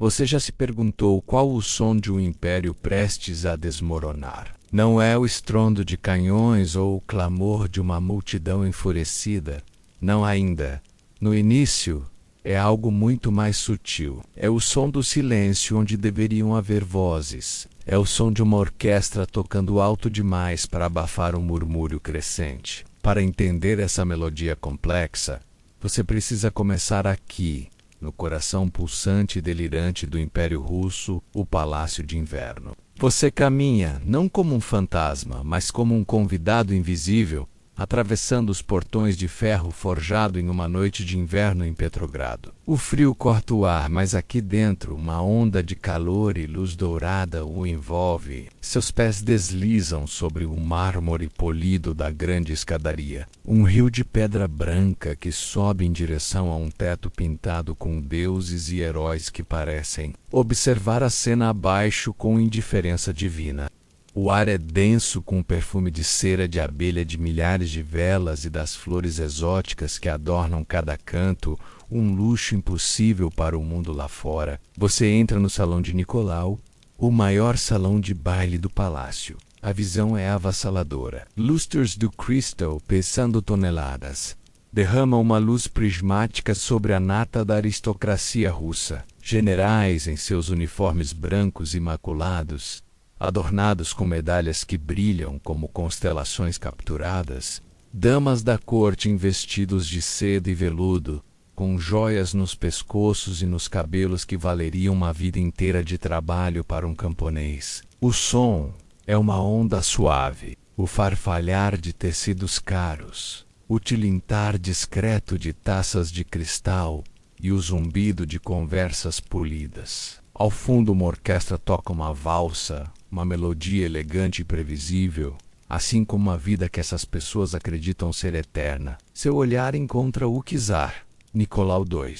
Você já se perguntou qual o som de um império prestes a desmoronar? Não é o estrondo de canhões ou o clamor de uma multidão enfurecida. Não ainda. No início, é algo muito mais sutil. É o som do silêncio onde deveriam haver vozes. É o som de uma orquestra tocando alto demais para abafar um murmúrio crescente. Para entender essa melodia complexa, você precisa começar aqui, no coração pulsante e delirante do Império Russo, o Palácio de Inverno. Você caminha, não como um fantasma, mas como um convidado invisível, atravessando os portões de ferro forjado em uma noite de inverno em Petrogrado. O frio corta o ar, mas aqui dentro uma onda de calor e luz dourada o envolve. Seus pés deslizam sobre o mármore polido da grande escadaria. Um rio de pedra branca que sobe em direção a um teto pintado com deuses e heróis que parecem observar a cena abaixo com indiferença divina. O ar é denso com o perfume de cera de abelha de milhares de velas e das flores exóticas que adornam cada canto, um luxo impossível para o mundo lá fora. Você entra no salão de Nicolau, o maior salão de baile do palácio. A visão é avassaladora. Lustres do cristal pesando toneladas derramam uma luz prismática sobre a nata da aristocracia russa. Generais em seus uniformes brancos imaculados, adornados com medalhas que brilham como constelações capturadas, damas da corte em vestidos de seda e veludo, com joias nos pescoços e nos cabelos que valeriam uma vida inteira de trabalho para um camponês. O som é uma onda suave, o farfalhar de tecidos caros, o tilintar discreto de taças de cristal e o zumbido de conversas polidas. Ao fundo, uma orquestra toca uma valsa, uma melodia elegante e previsível, assim como a vida que essas pessoas acreditam ser eterna. Seu olhar encontra o czar, Nicolau II.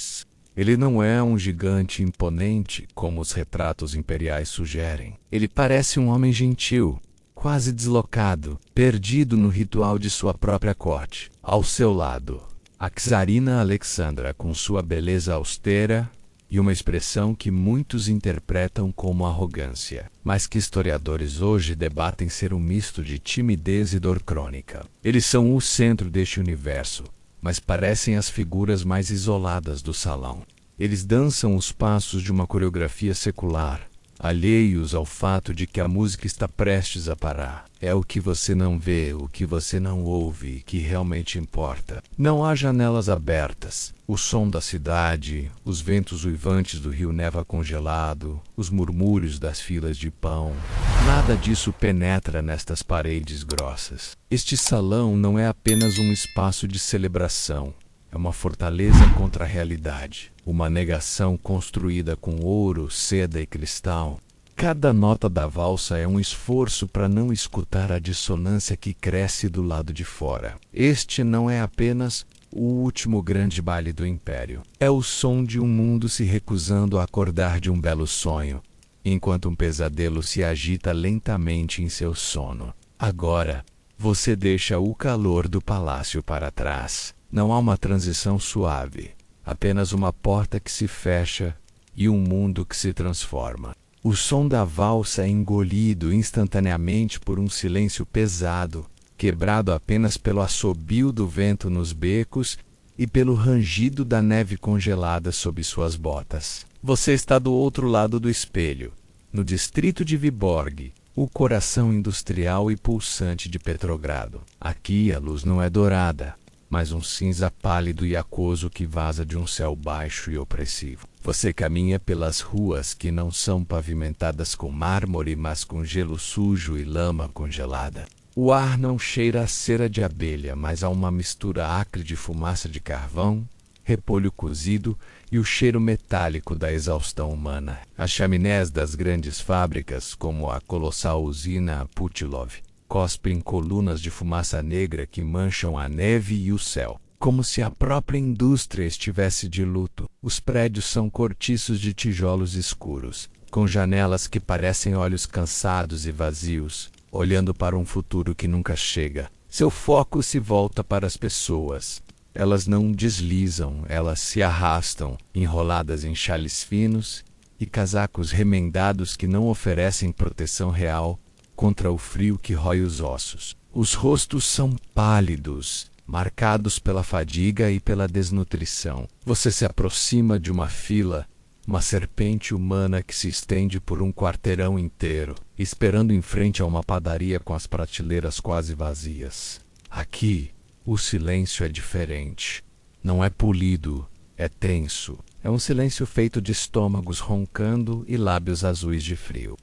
Ele não é um gigante imponente, como os retratos imperiais sugerem. Ele parece um homem gentil, quase deslocado, perdido no ritual de sua própria corte. Ao seu lado, a czarina Alexandra, com sua beleza austera e uma expressão que muitos interpretam como arrogância, mas que historiadores hoje debatem ser um misto de timidez e dor crônica. Eles são o centro deste universo, mas parecem as figuras mais isoladas do salão. Eles dançam os passos de uma coreografia secular, alheios ao fato de que a música está prestes a parar. É o que você não vê, o que você não ouve, que realmente importa. Não há janelas abertas. O som da cidade, os ventos uivantes do rio Neva congelado, os murmúrios das filas de pão. Nada disso penetra nestas paredes grossas. Este salão não é apenas um espaço de celebração. É uma fortaleza contra a realidade, uma negação construída com ouro, seda e cristal. Cada nota da valsa é um esforço para não escutar a dissonância que cresce do lado de fora. Este não é apenas o último grande baile do Império. É o som de um mundo se recusando a acordar de um belo sonho, enquanto um pesadelo se agita lentamente em seu sono. Agora, você deixa o calor do palácio para trás. Não há uma transição suave, apenas uma porta que se fecha e um mundo que se transforma. O som da valsa é engolido instantaneamente por um silêncio pesado, quebrado apenas pelo assobio do vento nos becos e pelo rangido da neve congelada sob suas botas. Você está do outro lado do espelho, no distrito de Vyborg, o coração industrial e pulsante de Petrogrado. Aqui a luz não é dourada, mas um cinza pálido e aquoso que vaza de um céu baixo e opressivo. Você caminha pelas ruas que não são pavimentadas com mármore, mas com gelo sujo e lama congelada. O ar não cheira a cera de abelha, mas a uma mistura acre de fumaça de carvão, repolho cozido e o cheiro metálico da exaustão humana. As chaminés das grandes fábricas, como a colossal usina Putilov, cospem colunas de fumaça negra que mancham a neve e o céu, como se a própria indústria estivesse de luto. Os prédios são cortiços de tijolos escuros, com janelas que parecem olhos cansados e vazios, olhando para um futuro que nunca chega. Seu foco se volta para as pessoas. Elas não deslizam, elas se arrastam, enroladas em xales finos e casacos remendados que não oferecem proteção real contra o frio que rói os ossos. Os rostos são pálidos, marcados pela fadiga e pela desnutrição. Você se aproxima de uma fila, uma serpente humana que se estende por um quarteirão inteiro, esperando em frente a uma padaria com as prateleiras quase vazias. Aqui, o silêncio é diferente. Não é polido, é tenso. É um silêncio feito de estômagos roncando e lábios azuis de frio.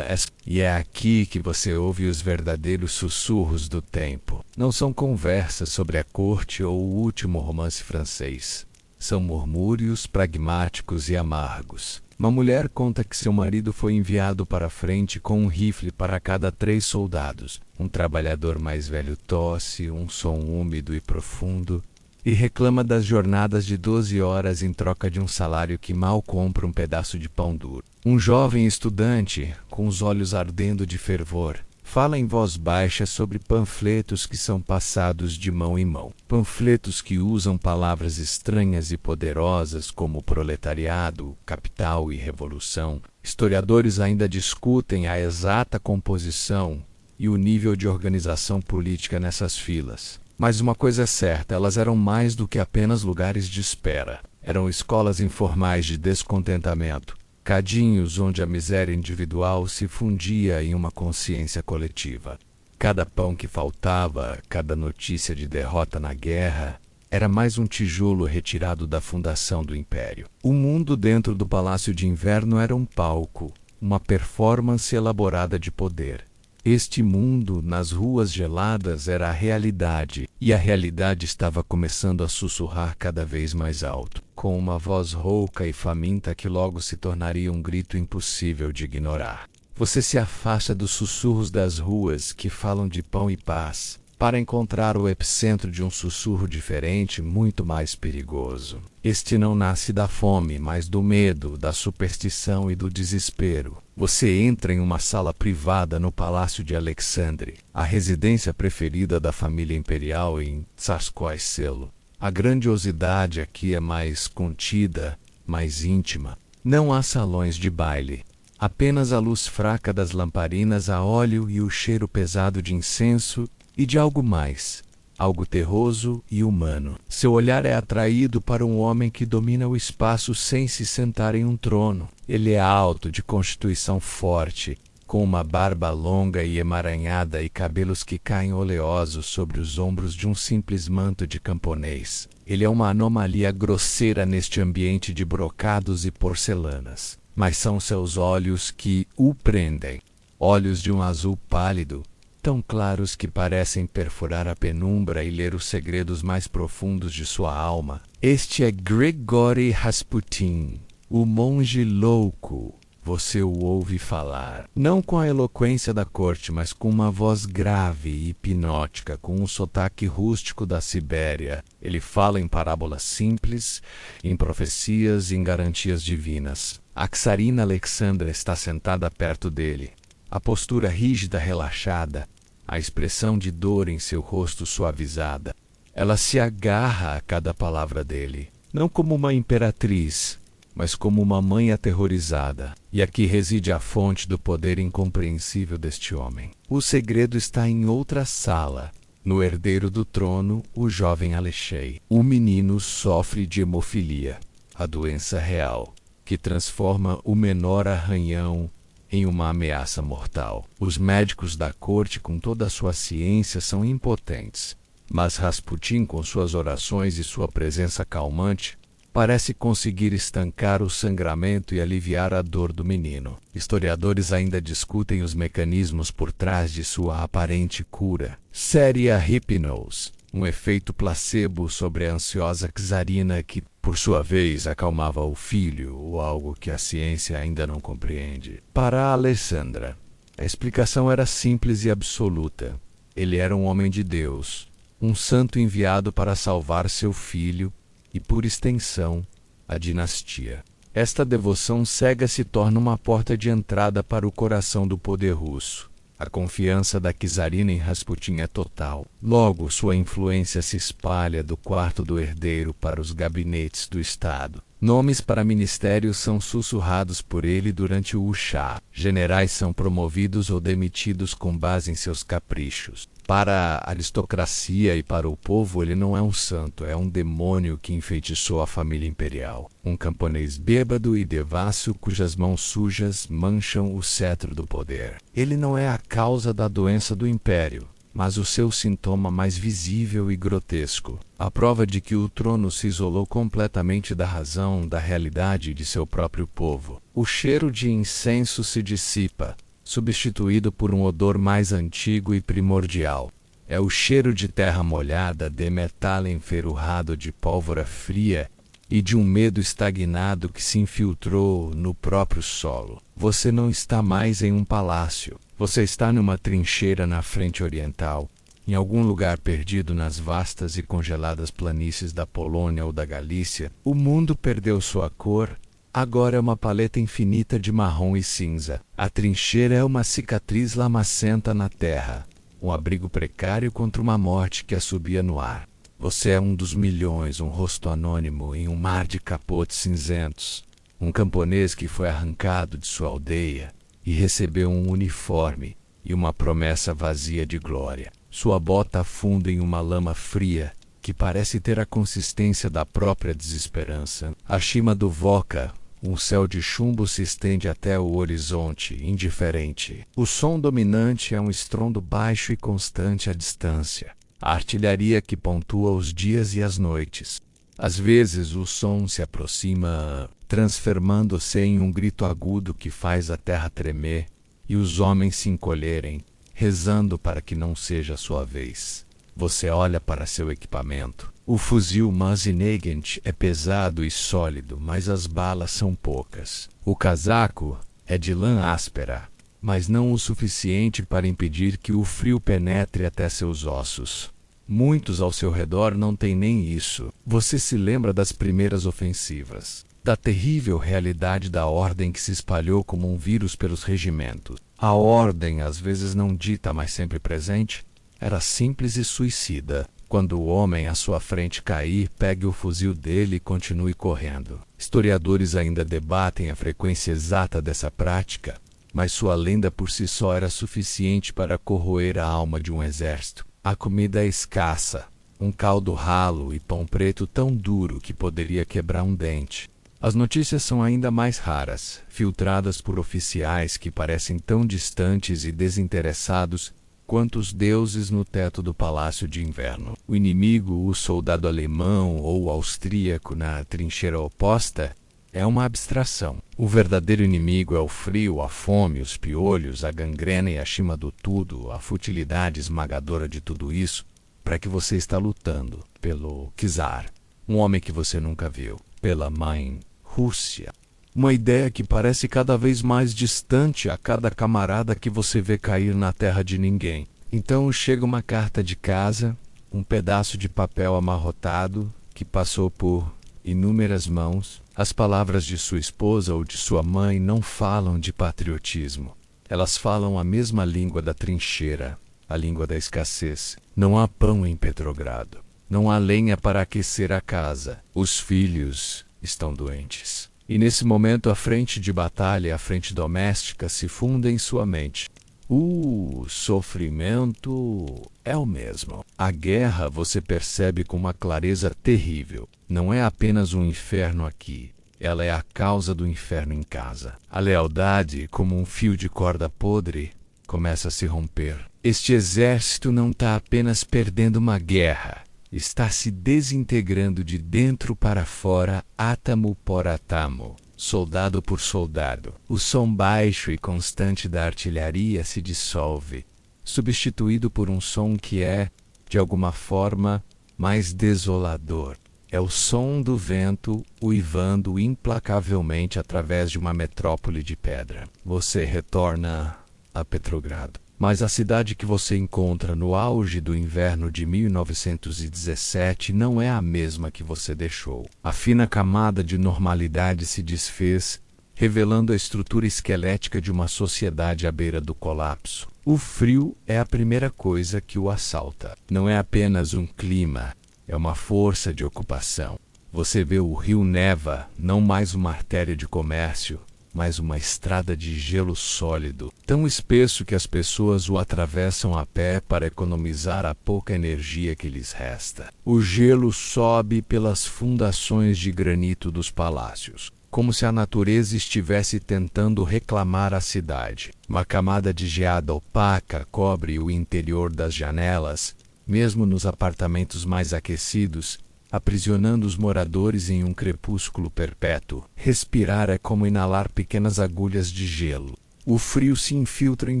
E é aqui que você ouve os verdadeiros sussurros do tempo. Não são conversas sobre a corte ou o último romance francês. São murmúrios pragmáticos e amargos. Uma mulher conta que seu marido foi enviado para a frente com um rifle para cada 3 soldados. Um trabalhador mais velho tosse, um som úmido e profundo, e reclama das jornadas de 12 horas em troca de um salário que mal compra um pedaço de pão duro. Um jovem estudante, com os olhos ardendo de fervor, fala em voz baixa sobre panfletos que são passados de mão em mão. Panfletos que usam palavras estranhas e poderosas como proletariado, capital e revolução. Historiadores ainda discutem a exata composição e o nível de organização política nessas filas. Mas uma coisa é certa, elas eram mais do que apenas lugares de espera. Eram escolas informais de descontentamento, cadinhos onde a miséria individual se fundia em uma consciência coletiva. Cada pão que faltava, cada notícia de derrota na guerra, era mais um tijolo retirado da fundação do império. O mundo dentro do Palácio de Inverno era um palco, uma performance elaborada de poder. Este mundo, nas ruas geladas, era a realidade, e a realidade estava começando a sussurrar cada vez mais alto, com uma voz rouca e faminta que logo se tornaria um grito impossível de ignorar. Você se afasta dos sussurros das ruas que falam de pão e paz, para encontrar o epicentro de um sussurro diferente, muito mais perigoso. Este não nasce da fome, mas do medo, da superstição e do desespero. Você entra em uma sala privada no Palácio de Alexandre, a residência preferida da família imperial em Tsarskoye-Selo. A grandiosidade aqui é mais contida, mais íntima. Não há salões de baile. Apenas a luz fraca das lamparinas a óleo e o cheiro pesado de incenso e de algo mais, algo terroso e humano. Seu olhar é atraído para um homem que domina o espaço sem se sentar em um trono. Ele é alto, de constituição forte, com uma barba longa e emaranhada e cabelos que caem oleosos sobre os ombros de um simples manto de camponês. Ele é uma anomalia grosseira neste ambiente de brocados e porcelanas. Mas são seus olhos que o prendem. Olhos de um azul pálido, tão claros que parecem perfurar a penumbra e ler os segredos mais profundos de sua alma. Este é Grigory Rasputin, o monge louco. Você o ouve falar, não com a eloquência da corte, mas com uma voz grave e hipnótica, com um sotaque rústico da Sibéria. Ele fala em parábolas simples, em profecias e em garantias divinas. A czarina Alexandra está sentada perto dele. A postura rígida relaxada, a expressão de dor em seu rosto suavizada. Ela se agarra a cada palavra dele, não como uma imperatriz, mas como uma mãe aterrorizada. E aqui reside a fonte do poder incompreensível deste homem. O segredo está em outra sala. No herdeiro do trono, o jovem Alexei. O menino sofre de hemofilia, a doença real, que transforma o menor arranhão em uma ameaça mortal. Os médicos da corte, com toda a sua ciência, são impotentes. Mas Rasputin, com suas orações e sua presença calmante, parece conseguir estancar o sangramento e aliviar a dor do menino. Historiadores ainda discutem os mecanismos por trás de sua aparente cura. Seria hipnose, um efeito placebo sobre a ansiosa czarina que, por sua vez, acalmava o filho, ou algo que a ciência ainda não compreende. Para Alessandra, a explicação era simples e absoluta. Ele era um homem de Deus, um santo enviado para salvar seu filho e, por extensão, a dinastia. Esta devoção cega se torna uma porta de entrada para o coração do poder russo. A confiança da czarina em Rasputin é total. Logo, sua influência se espalha do quarto do herdeiro para os gabinetes do Estado. Nomes para ministérios são sussurrados por ele durante o chá. Generais são promovidos ou demitidos com base em seus caprichos. Para a aristocracia e para o povo, ele não é um santo, é um demônio que enfeitiçou a família imperial. Um camponês bêbado e devasso cujas mãos sujas mancham o cetro do poder. Ele não é a causa da doença do império, mas o seu sintoma mais visível e grotesco. A prova de que o trono se isolou completamente da razão, da realidade de seu próprio povo. O cheiro de incenso se dissipa, substituído por um odor mais antigo e primordial. É o cheiro de terra molhada, de metal enferrujado, de pólvora fria e de um medo estagnado que se infiltrou no próprio solo. Você não está mais em um palácio. Você está numa trincheira na frente oriental, em algum lugar perdido nas vastas e congeladas planícies da Polônia ou da Galícia. O mundo perdeu sua cor. Agora é uma paleta infinita de marrom e cinza. A trincheira é uma cicatriz lamacenta na terra, um abrigo precário contra uma morte que assobia no ar. Você é um dos milhões, um rosto anônimo em um mar de capotes cinzentos. Um camponês que foi arrancado de sua aldeia e recebeu um uniforme e uma promessa vazia de glória. Sua bota afunda em uma lama fria que parece ter a consistência da própria desesperança. Acima do Voca, um céu de chumbo se estende até o horizonte, indiferente. O som dominante é um estrondo baixo e constante à distância. A artilharia que pontua os dias e as noites. Às vezes o som se aproxima, transformando-se em um grito agudo que faz a terra tremer e os homens se encolherem, rezando para que não seja a sua vez. Você olha para seu equipamento. O fuzil Mosin-Nagant é pesado e sólido, mas as balas são poucas. O casaco é de lã áspera, mas não o suficiente para impedir que o frio penetre até seus ossos. Muitos ao seu redor não têm nem isso. Você se lembra das primeiras ofensivas, da terrível realidade da ordem que se espalhou como um vírus pelos regimentos. A ordem, às vezes não dita, mas sempre presente, era simples e suicida. Quando o homem à sua frente cair, pegue o fuzil dele e continue correndo. Historiadores ainda debatem a frequência exata dessa prática, mas sua lenda por si só era suficiente para corroer a alma de um exército. A comida é escassa, um caldo ralo e pão preto tão duro que poderia quebrar um dente. As notícias são ainda mais raras, filtradas por oficiais que parecem tão distantes e desinteressados quanto os deuses no teto do palácio de inverno. O inimigo, o soldado alemão ou austríaco na trincheira oposta, é uma abstração. O verdadeiro inimigo é o frio, a fome, os piolhos, a gangrena e, acima do tudo, a futilidade esmagadora de tudo isso, para que você está lutando pelo czar, um homem que você nunca viu, pela mãe Rússia. Uma ideia que parece cada vez mais distante a cada camarada que você vê cair na terra de ninguém. Então chega uma carta de casa, um pedaço de papel amarrotado que passou por inúmeras mãos. As palavras de sua esposa ou de sua mãe não falam de patriotismo. Elas falam a mesma língua da trincheira, a língua da escassez. Não há pão em Petrogrado. Não há lenha para aquecer a casa. Os filhos estão doentes. E nesse momento a frente de batalha e a frente doméstica se fundem em sua mente. O sofrimento é o mesmo. A guerra você percebe com uma clareza terrível. Não é apenas um inferno aqui. Ela é a causa do inferno em casa. A lealdade, como um fio de corda podre, começa a se romper. Este exército não está apenas perdendo uma guerra. Está se desintegrando de dentro para fora, átomo por átomo, soldado por soldado. O som baixo e constante da artilharia se dissolve, substituído por um som que é, de alguma forma, mais desolador. É o som do vento uivando implacavelmente através de uma metrópole de pedra. Você retorna a Petrogrado. Mas a cidade que você encontra no auge do inverno de 1917 não é a mesma que você deixou. A fina camada de normalidade se desfez, revelando a estrutura esquelética de uma sociedade à beira do colapso. O frio é a primeira coisa que o assalta. Não é apenas um clima, é uma força de ocupação. Você vê o rio Neva, não mais uma artéria de comércio, mas uma estrada de gelo sólido, tão espesso que as pessoas o atravessam a pé para economizar a pouca energia que lhes resta. O gelo sobe pelas fundações de granito dos palácios, como se a natureza estivesse tentando reclamar a cidade. Uma camada de geada opaca cobre o interior das janelas, mesmo nos apartamentos mais aquecidos, aprisionando os moradores em um crepúsculo perpétuo. Respirar é como inalar pequenas agulhas de gelo. O frio se infiltra em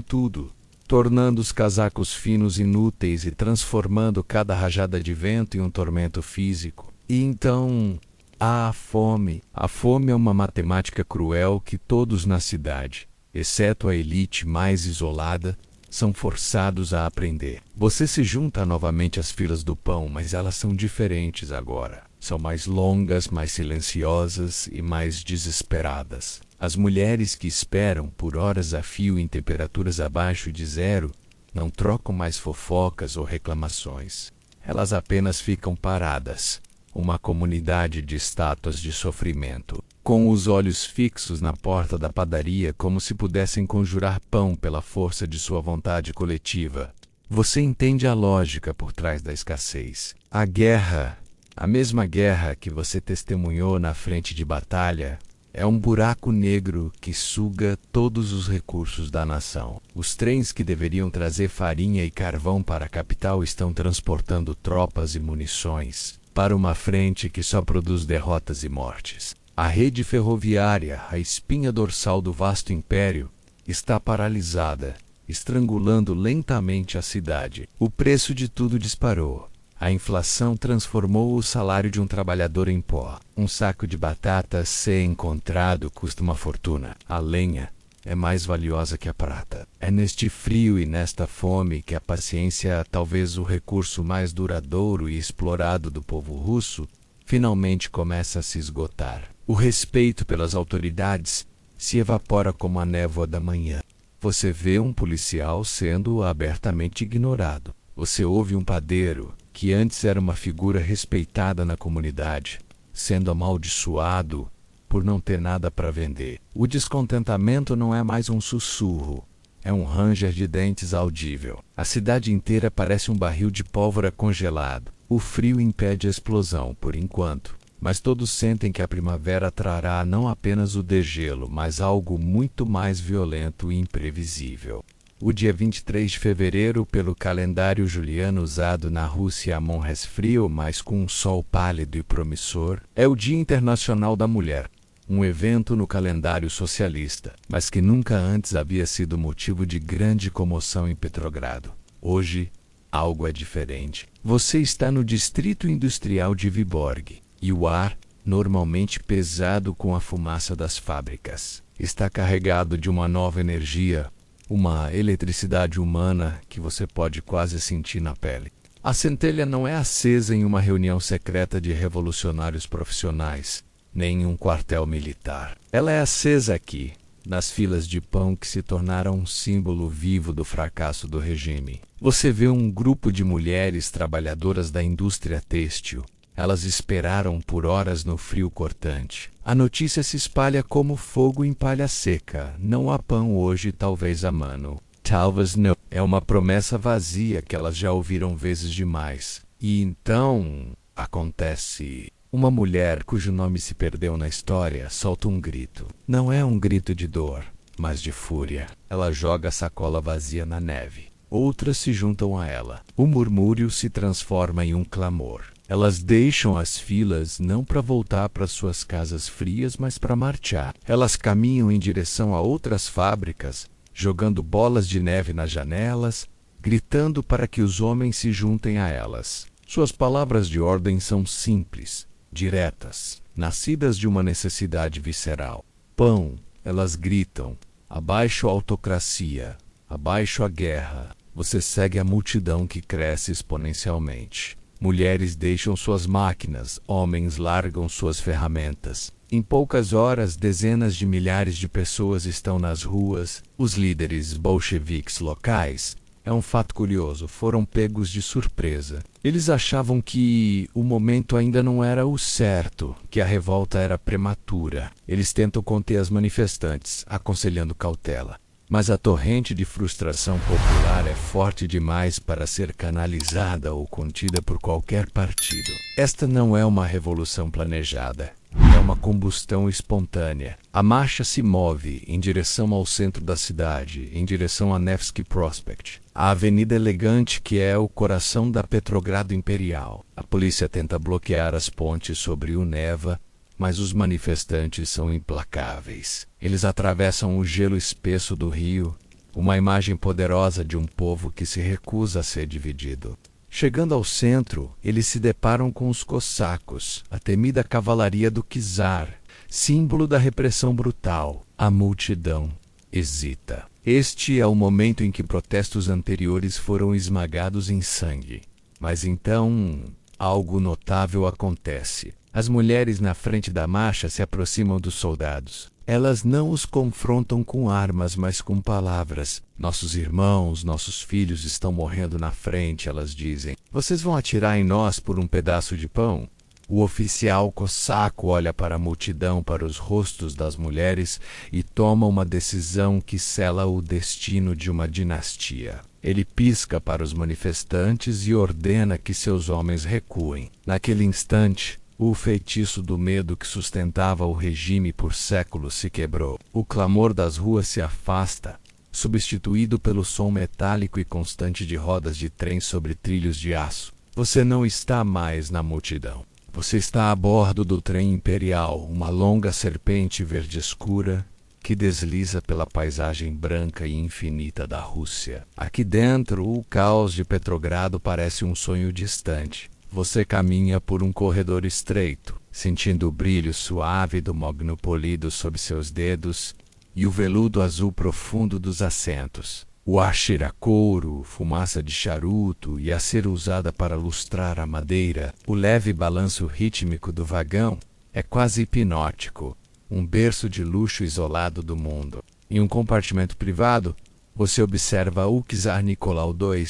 tudo, tornando os casacos finos inúteis e transformando cada rajada de vento em um tormento físico. E então há a fome. A fome é uma matemática cruel que todos na cidade, exceto a elite mais isolada, são forçados a aprender. Você se junta novamente às filas do pão, mas elas são diferentes agora. São mais longas, mais silenciosas e mais desesperadas. As mulheres que esperam por horas a fio em temperaturas abaixo de zero não trocam mais fofocas ou reclamações. Elas apenas ficam paradas, uma comunidade de estátuas de sofrimento, com os olhos fixos na porta da padaria como se pudessem conjurar pão pela força de sua vontade coletiva. Você entende a lógica por trás da escassez. A guerra, a mesma guerra que você testemunhou na frente de batalha, é um buraco negro que suga todos os recursos da nação. Os trens que deveriam trazer farinha e carvão para a capital estão transportando tropas e munições para uma frente que só produz derrotas e mortes. A rede ferroviária, a espinha dorsal do vasto império, está paralisada, estrangulando lentamente a cidade. O preço de tudo disparou. A inflação transformou o salário de um trabalhador em pó. Um saco de batatas, se encontrado, custa uma fortuna. A lenha é mais valiosa que a prata. É neste frio e nesta fome que a paciência, talvez o recurso mais duradouro e explorado do povo russo, finalmente começa a se esgotar. O respeito pelas autoridades se evapora como a névoa da manhã. Você vê um policial sendo abertamente ignorado. Você ouve um padeiro, que antes era uma figura respeitada na comunidade, sendo amaldiçoado por não ter nada para vender. O descontentamento não é mais um sussurro, é um ranger de dentes audível. A cidade inteira parece um barril de pólvora congelado. O frio impede a explosão, por enquanto, mas todos sentem que a primavera trará não apenas o degelo, mas algo muito mais violento e imprevisível. O dia 23 de fevereiro, pelo calendário juliano usado na Rússia há montes frio, mas com um sol pálido e promissor, é o Dia Internacional da Mulher, um evento no calendário socialista, mas que nunca antes havia sido motivo de grande comoção em Petrogrado. Hoje, algo é diferente. Você está no distrito industrial de Vyborg, e o ar, normalmente pesado com a fumaça das fábricas, está carregado de uma nova energia, uma eletricidade humana que você pode quase sentir na pele. A centelha não é acesa em uma reunião secreta de revolucionários profissionais, nem em um quartel militar. Ela é acesa aqui, nas filas de pão que se tornaram um símbolo vivo do fracasso do regime. Você vê um grupo de mulheres trabalhadoras da indústria têxtil. Elas esperaram por horas no frio cortante. A notícia se espalha como fogo em palha seca. Não há pão hoje, talvez a mano. Talvez não. É uma promessa vazia que elas já ouviram vezes demais. E então acontece. Uma mulher cujo nome se perdeu na história solta um grito. Não é um grito de dor, mas de fúria. Ela joga a sacola vazia na neve. Outras se juntam a ela. O murmúrio se transforma em um clamor. Elas deixam as filas não para voltar para suas casas frias, mas para marchar. Elas caminham em direção a outras fábricas, jogando bolas de neve nas janelas, gritando para que os homens se juntem a elas. Suas palavras de ordem são simples, diretas, nascidas de uma necessidade visceral. Pão, elas gritam. Abaixo a autocracia, abaixo a guerra. Você segue a multidão que cresce exponencialmente. Mulheres deixam suas máquinas, homens largam suas ferramentas. Em poucas horas, dezenas de milhares de pessoas estão nas ruas. Os líderes bolcheviques locais, é um fato curioso, foram pegos de surpresa. Eles achavam que o momento ainda não era o certo, que a revolta era prematura. Eles tentam conter as manifestantes, aconselhando cautela. Mas a torrente de frustração popular é forte demais para ser canalizada ou contida por qualquer partido. Esta não é uma revolução planejada. É uma combustão espontânea. A marcha se move em direção ao centro da cidade, em direção a Nevsky Prospect, a avenida elegante que é o coração da Petrogrado Imperial. A polícia tenta bloquear as pontes sobre o Neva, mas os manifestantes são implacáveis. Eles atravessam o gelo espesso do rio, uma imagem poderosa de um povo que se recusa a ser dividido. Chegando ao centro, eles se deparam com os cossacos, a temida cavalaria do czar, símbolo da repressão brutal. A multidão hesita. Este é o momento em que protestos anteriores foram esmagados em sangue. Mas então, algo notável acontece. As mulheres na frente da marcha se aproximam dos soldados. Elas não os confrontam com armas, mas com palavras. Nossos irmãos, nossos filhos estão morrendo na frente, elas dizem. Vocês vão atirar em nós por um pedaço de pão? O oficial cossaco olha para a multidão, para os rostos das mulheres e toma uma decisão que sela o destino de uma dinastia. Ele pisca para os manifestantes e ordena que seus homens recuem. Naquele instante, o feitiço do medo que sustentava o regime por séculos se quebrou. O clamor das ruas se afasta, substituído pelo som metálico e constante de rodas de trem sobre trilhos de aço. Você não está mais na multidão. Você está a bordo do trem imperial, uma longa serpente verde escura que desliza pela paisagem branca e infinita da Rússia. Aqui dentro, o caos de Petrogrado parece um sonho distante. Você caminha por um corredor estreito, sentindo o brilho suave do mogno polido sob seus dedos e o veludo azul profundo dos assentos. O ar cheira a couro, fumaça de charuto e a cera usada para lustrar a madeira. O leve balanço rítmico do vagão é quase hipnótico, um berço de luxo isolado do mundo. Em um compartimento privado, você observa o czar Nicolau II.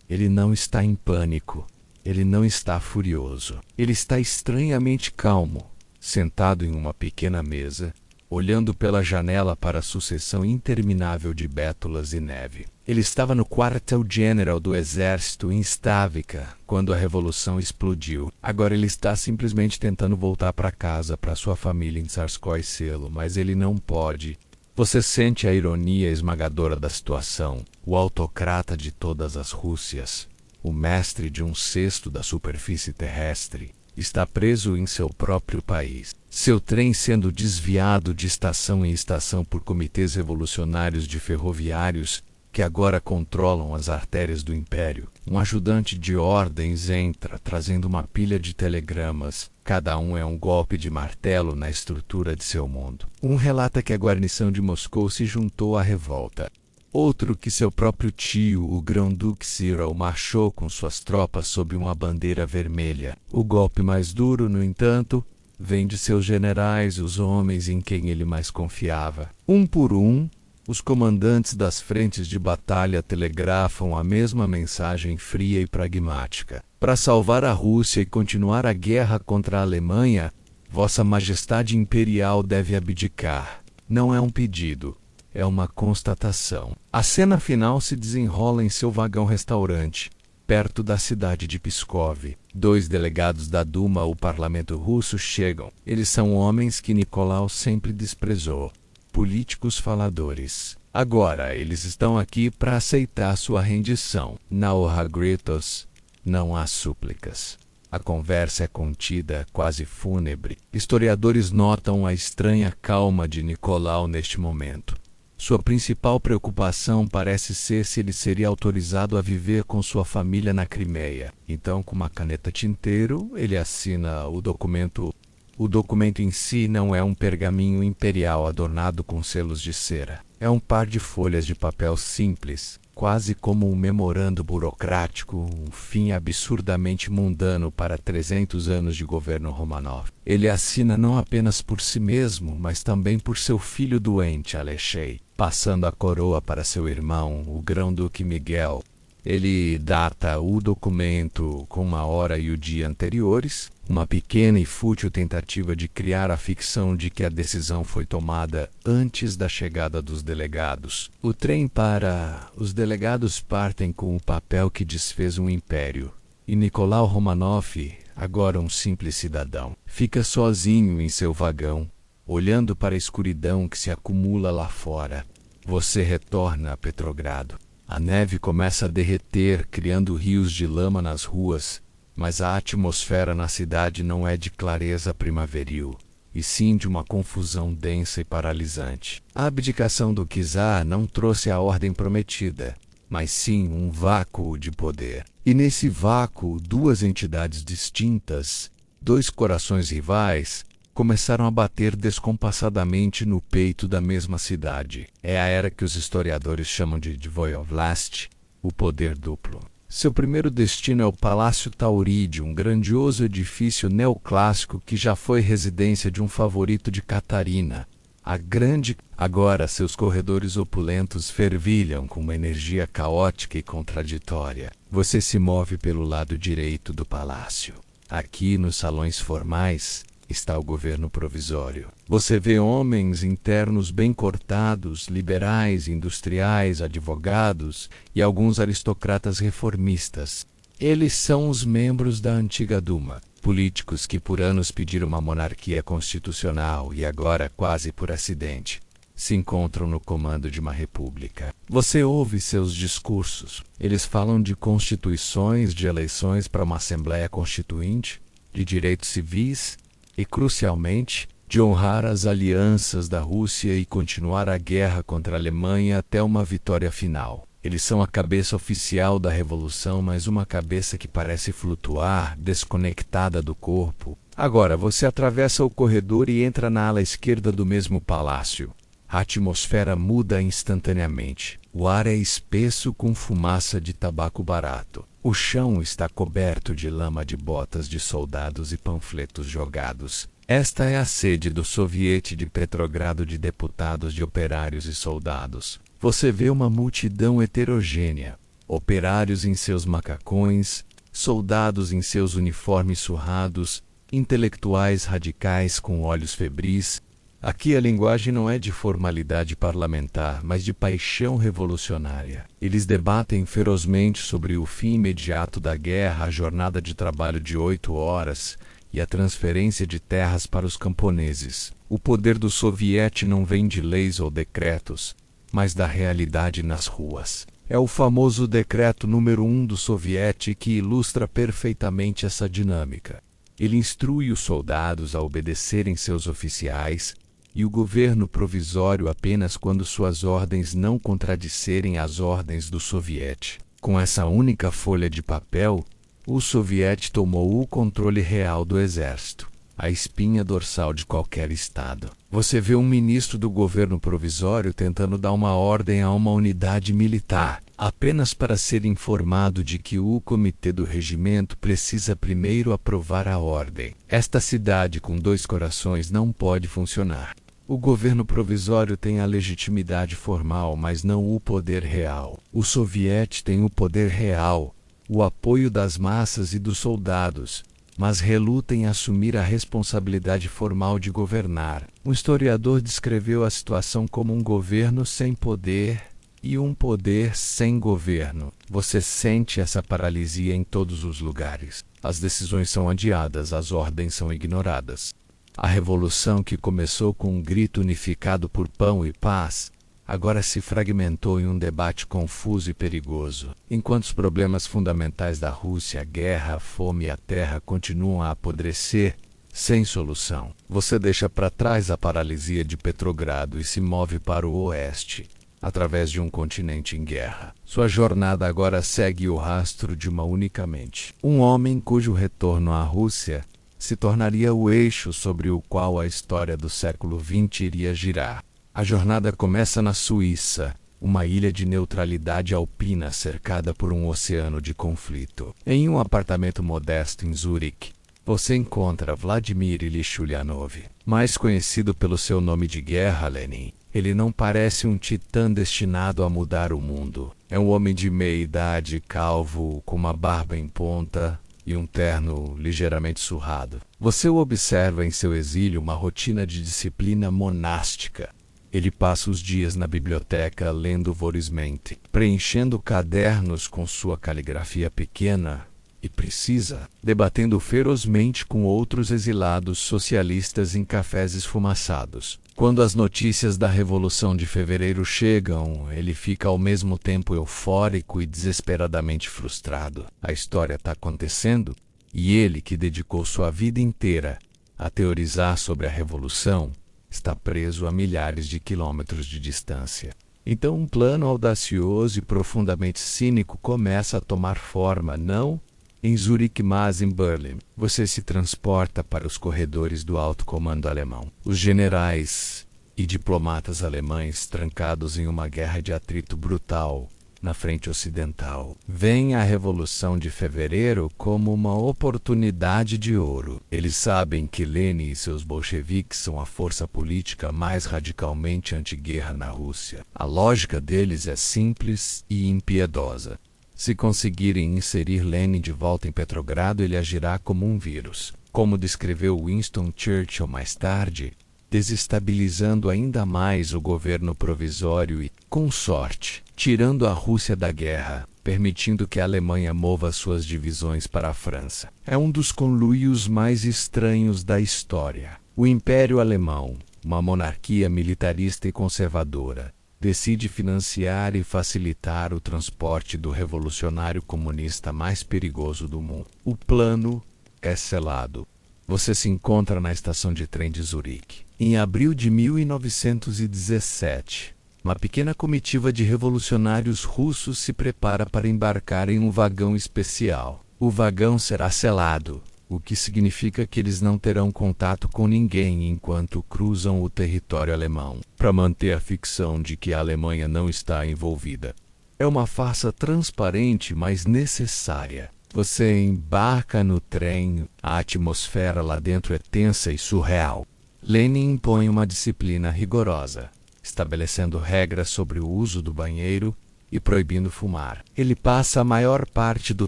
Ele não está em pânico. Ele não está furioso. Ele está estranhamente calmo, sentado em uma pequena mesa, olhando pela janela para a sucessão interminável de bétulas e neve. Ele estava no quartel-general do exército em Stavka quando a revolução explodiu. Agora ele está simplesmente tentando voltar para casa, para sua família em Tsarskoye Selo, mas ele não pode. Você sente a ironia esmagadora da situação. O autocrata de todas as Rússias, o mestre de um sexto da superfície terrestre, está preso em seu próprio país. Seu trem sendo desviado de estação em estação por comitês revolucionários de ferroviários que agora controlam as artérias do império. Um ajudante de ordens entra, trazendo uma pilha de telegramas. Cada um é um golpe de martelo na estrutura de seu mundo. Um relata que a guarnição de Moscou se juntou à revolta. Outro que seu próprio tio, o grão-duque Cyril, marchou com suas tropas sob uma bandeira vermelha. O golpe mais duro, no entanto, vem de seus generais, os homens em quem ele mais confiava. Um por um, os comandantes das frentes de batalha telegrafam a mesma mensagem fria e pragmática. Para salvar a Rússia e continuar a guerra contra a Alemanha, Vossa Majestade Imperial deve abdicar. Não é um pedido. É uma constatação. A cena final se desenrola em seu vagão-restaurante, perto da cidade de Pskov. 2 delegados da Duma, o parlamento russo, chegam. Eles são homens que Nicolau sempre desprezou. Políticos faladores. Agora, eles estão aqui para aceitar sua rendição. Não há gritos, não há súplicas. A conversa é contida, quase fúnebre. Historiadores notam a estranha calma de Nicolau neste momento. Sua principal preocupação parece ser se ele seria autorizado a viver com sua família na Crimeia. Então, com uma caneta tinteiro, ele assina o documento O documento em si não é um pergaminho imperial adornado com selos de cera. É um par de folhas de papel simples, quase como um memorando burocrático, um fim absurdamente mundano para 300 anos de governo Romanov. Ele assina não apenas por si mesmo, mas também por seu filho doente, Alexei, passando a coroa para seu irmão, o grão-duque Miguel. Ele data o documento com a hora e o dia anteriores, uma pequena e fútil tentativa de criar a ficção de que a decisão foi tomada antes da chegada dos delegados. O trem para... Os delegados partem com o papel que desfez um império. E Nicolau Romanov, agora um simples cidadão, fica sozinho em seu vagão, olhando para a escuridão que se acumula lá fora. Você retorna a Petrogrado. A neve começa a derreter, criando rios de lama nas ruas, mas a atmosfera na cidade não é de clareza primaveril, e sim de uma confusão densa e paralisante. A abdicação do czar não trouxe a ordem prometida, mas sim um vácuo de poder. E nesse vácuo, duas entidades distintas, dois corações rivais, começaram a bater descompassadamente no peito da mesma cidade. É a era que os historiadores chamam de Dvoyoblast, o poder duplo. Seu primeiro destino é o Palácio Tauride, um grandioso edifício neoclássico que já foi residência de um favorito de Catarina, a Grande. Agora seus corredores opulentos fervilham com uma energia caótica e contraditória. Você se move pelo lado direito do palácio. Aqui, nos salões formais, está o governo provisório. Você vê homens internos bem cortados, liberais, industriais, advogados e alguns aristocratas reformistas. Eles são os membros da antiga Duma, políticos que por anos pediram uma monarquia constitucional e agora, quase por acidente, se encontram no comando de uma república. Você ouve seus discursos. Eles falam de constituições, de eleições para uma Assembleia Constituinte, de direitos civis, e, crucialmente, de honrar as alianças da Rússia e continuar a guerra contra a Alemanha até uma vitória final. Eles são a cabeça oficial da revolução, mas uma cabeça que parece flutuar, desconectada do corpo. Agora, você atravessa o corredor e entra na ala esquerda do mesmo palácio. A atmosfera muda instantaneamente. O ar é espesso com fumaça de tabaco barato. O chão está coberto de lama de botas de soldados e panfletos jogados. Esta é a sede do Soviete de Petrogrado de deputados, de operários e soldados. Você vê uma multidão heterogênea. Operários em seus macacões, soldados em seus uniformes surrados, intelectuais radicais com olhos febris. Aqui a linguagem não é de formalidade parlamentar, mas de paixão revolucionária. Eles debatem ferozmente sobre o fim imediato da guerra, a jornada de trabalho de 8 horas e a transferência de terras para os camponeses. O poder do soviete não vem de leis ou decretos, mas da realidade nas ruas. É o famoso decreto número 1 do soviete que ilustra perfeitamente essa dinâmica. Ele instrui os soldados a obedecerem seus oficiais, e o governo provisório apenas quando suas ordens não contradisserem as ordens do soviete. Com essa única folha de papel, o soviete tomou o controle real do exército, a espinha dorsal de qualquer estado. Você vê um ministro do governo provisório tentando dar uma ordem a uma unidade militar, apenas para ser informado de que o comitê do regimento precisa primeiro aprovar a ordem. Esta cidade com 2 corações não pode funcionar. O governo provisório tem a legitimidade formal, mas não o poder real. O soviete tem o poder real, o apoio das massas e dos soldados, mas reluta em assumir a responsabilidade formal de governar. Um historiador descreveu a situação como um governo sem poder e um poder sem governo. Você sente essa paralisia em todos os lugares. As decisões são adiadas, as ordens são ignoradas. A revolução que começou com um grito unificado por pão e paz, agora se fragmentou em um debate confuso e perigoso. Enquanto os problemas fundamentais da Rússia, a guerra, a fome e a terra continuam a apodrecer, sem solução, você deixa para trás a paralisia de Petrogrado e se move para o oeste, através de um continente em guerra. Sua jornada agora segue o rastro de uma única mente. Um homem cujo retorno à Rússia se tornaria o eixo sobre o qual a história do século XX iria girar. A jornada começa na Suíça, uma ilha de neutralidade alpina cercada por um oceano de conflito. Em um apartamento modesto em Zurique, você encontra Vladimir Ilyich Ulyanov, mais conhecido pelo seu nome de guerra, Lenin. Ele não parece um titã destinado a mudar o mundo. É um homem de meia-idade, calvo, com uma barba em ponta e um terno ligeiramente surrado. Você o observa em seu exílio uma rotina de disciplina monástica. Ele passa os dias na biblioteca lendo vorazmente, preenchendo cadernos com sua caligrafia pequena e precisa, debatendo ferozmente com outros exilados socialistas em cafés esfumaçados. Quando as notícias da Revolução de Fevereiro chegam, ele fica ao mesmo tempo eufórico e desesperadamente frustrado. A história está acontecendo, e ele, que dedicou sua vida inteira a teorizar sobre a Revolução, está preso a milhares de quilômetros de distância. Então um plano audacioso e profundamente cínico começa a tomar forma, não em Zurique, mas em Berlim. Você se transporta para os corredores do alto comando alemão. Os generais e diplomatas alemães, trancados em uma guerra de atrito brutal na frente ocidental, veem a Revolução de Fevereiro como uma oportunidade de ouro. Eles sabem que Lenin e seus bolcheviques são a força política mais radicalmente anti-guerra na Rússia. A lógica deles é simples e impiedosa. Se conseguirem inserir Lenin de volta em Petrogrado, ele agirá como um vírus, como descreveu Winston Churchill mais tarde, desestabilizando ainda mais o governo provisório e, com sorte, tirando a Rússia da guerra, permitindo que a Alemanha mova suas divisões para a França. É um dos conluios mais estranhos da história. O Império Alemão, uma monarquia militarista e conservadora, decide financiar e facilitar o transporte do revolucionário comunista mais perigoso do mundo. O plano é selado. Você se encontra na estação de trem de Zurique. Em abril de 1917, uma pequena comitiva de revolucionários russos se prepara para embarcar em um vagão especial. O vagão será selado, o que significa que eles não terão contato com ninguém enquanto cruzam o território alemão, para manter a ficção de que a Alemanha não está envolvida. É uma farsa transparente, mas necessária. Você embarca no trem, a atmosfera lá dentro é tensa e surreal. Lenin impõe uma disciplina rigorosa, estabelecendo regras sobre o uso do banheiro e proibindo fumar. Ele passa a maior parte do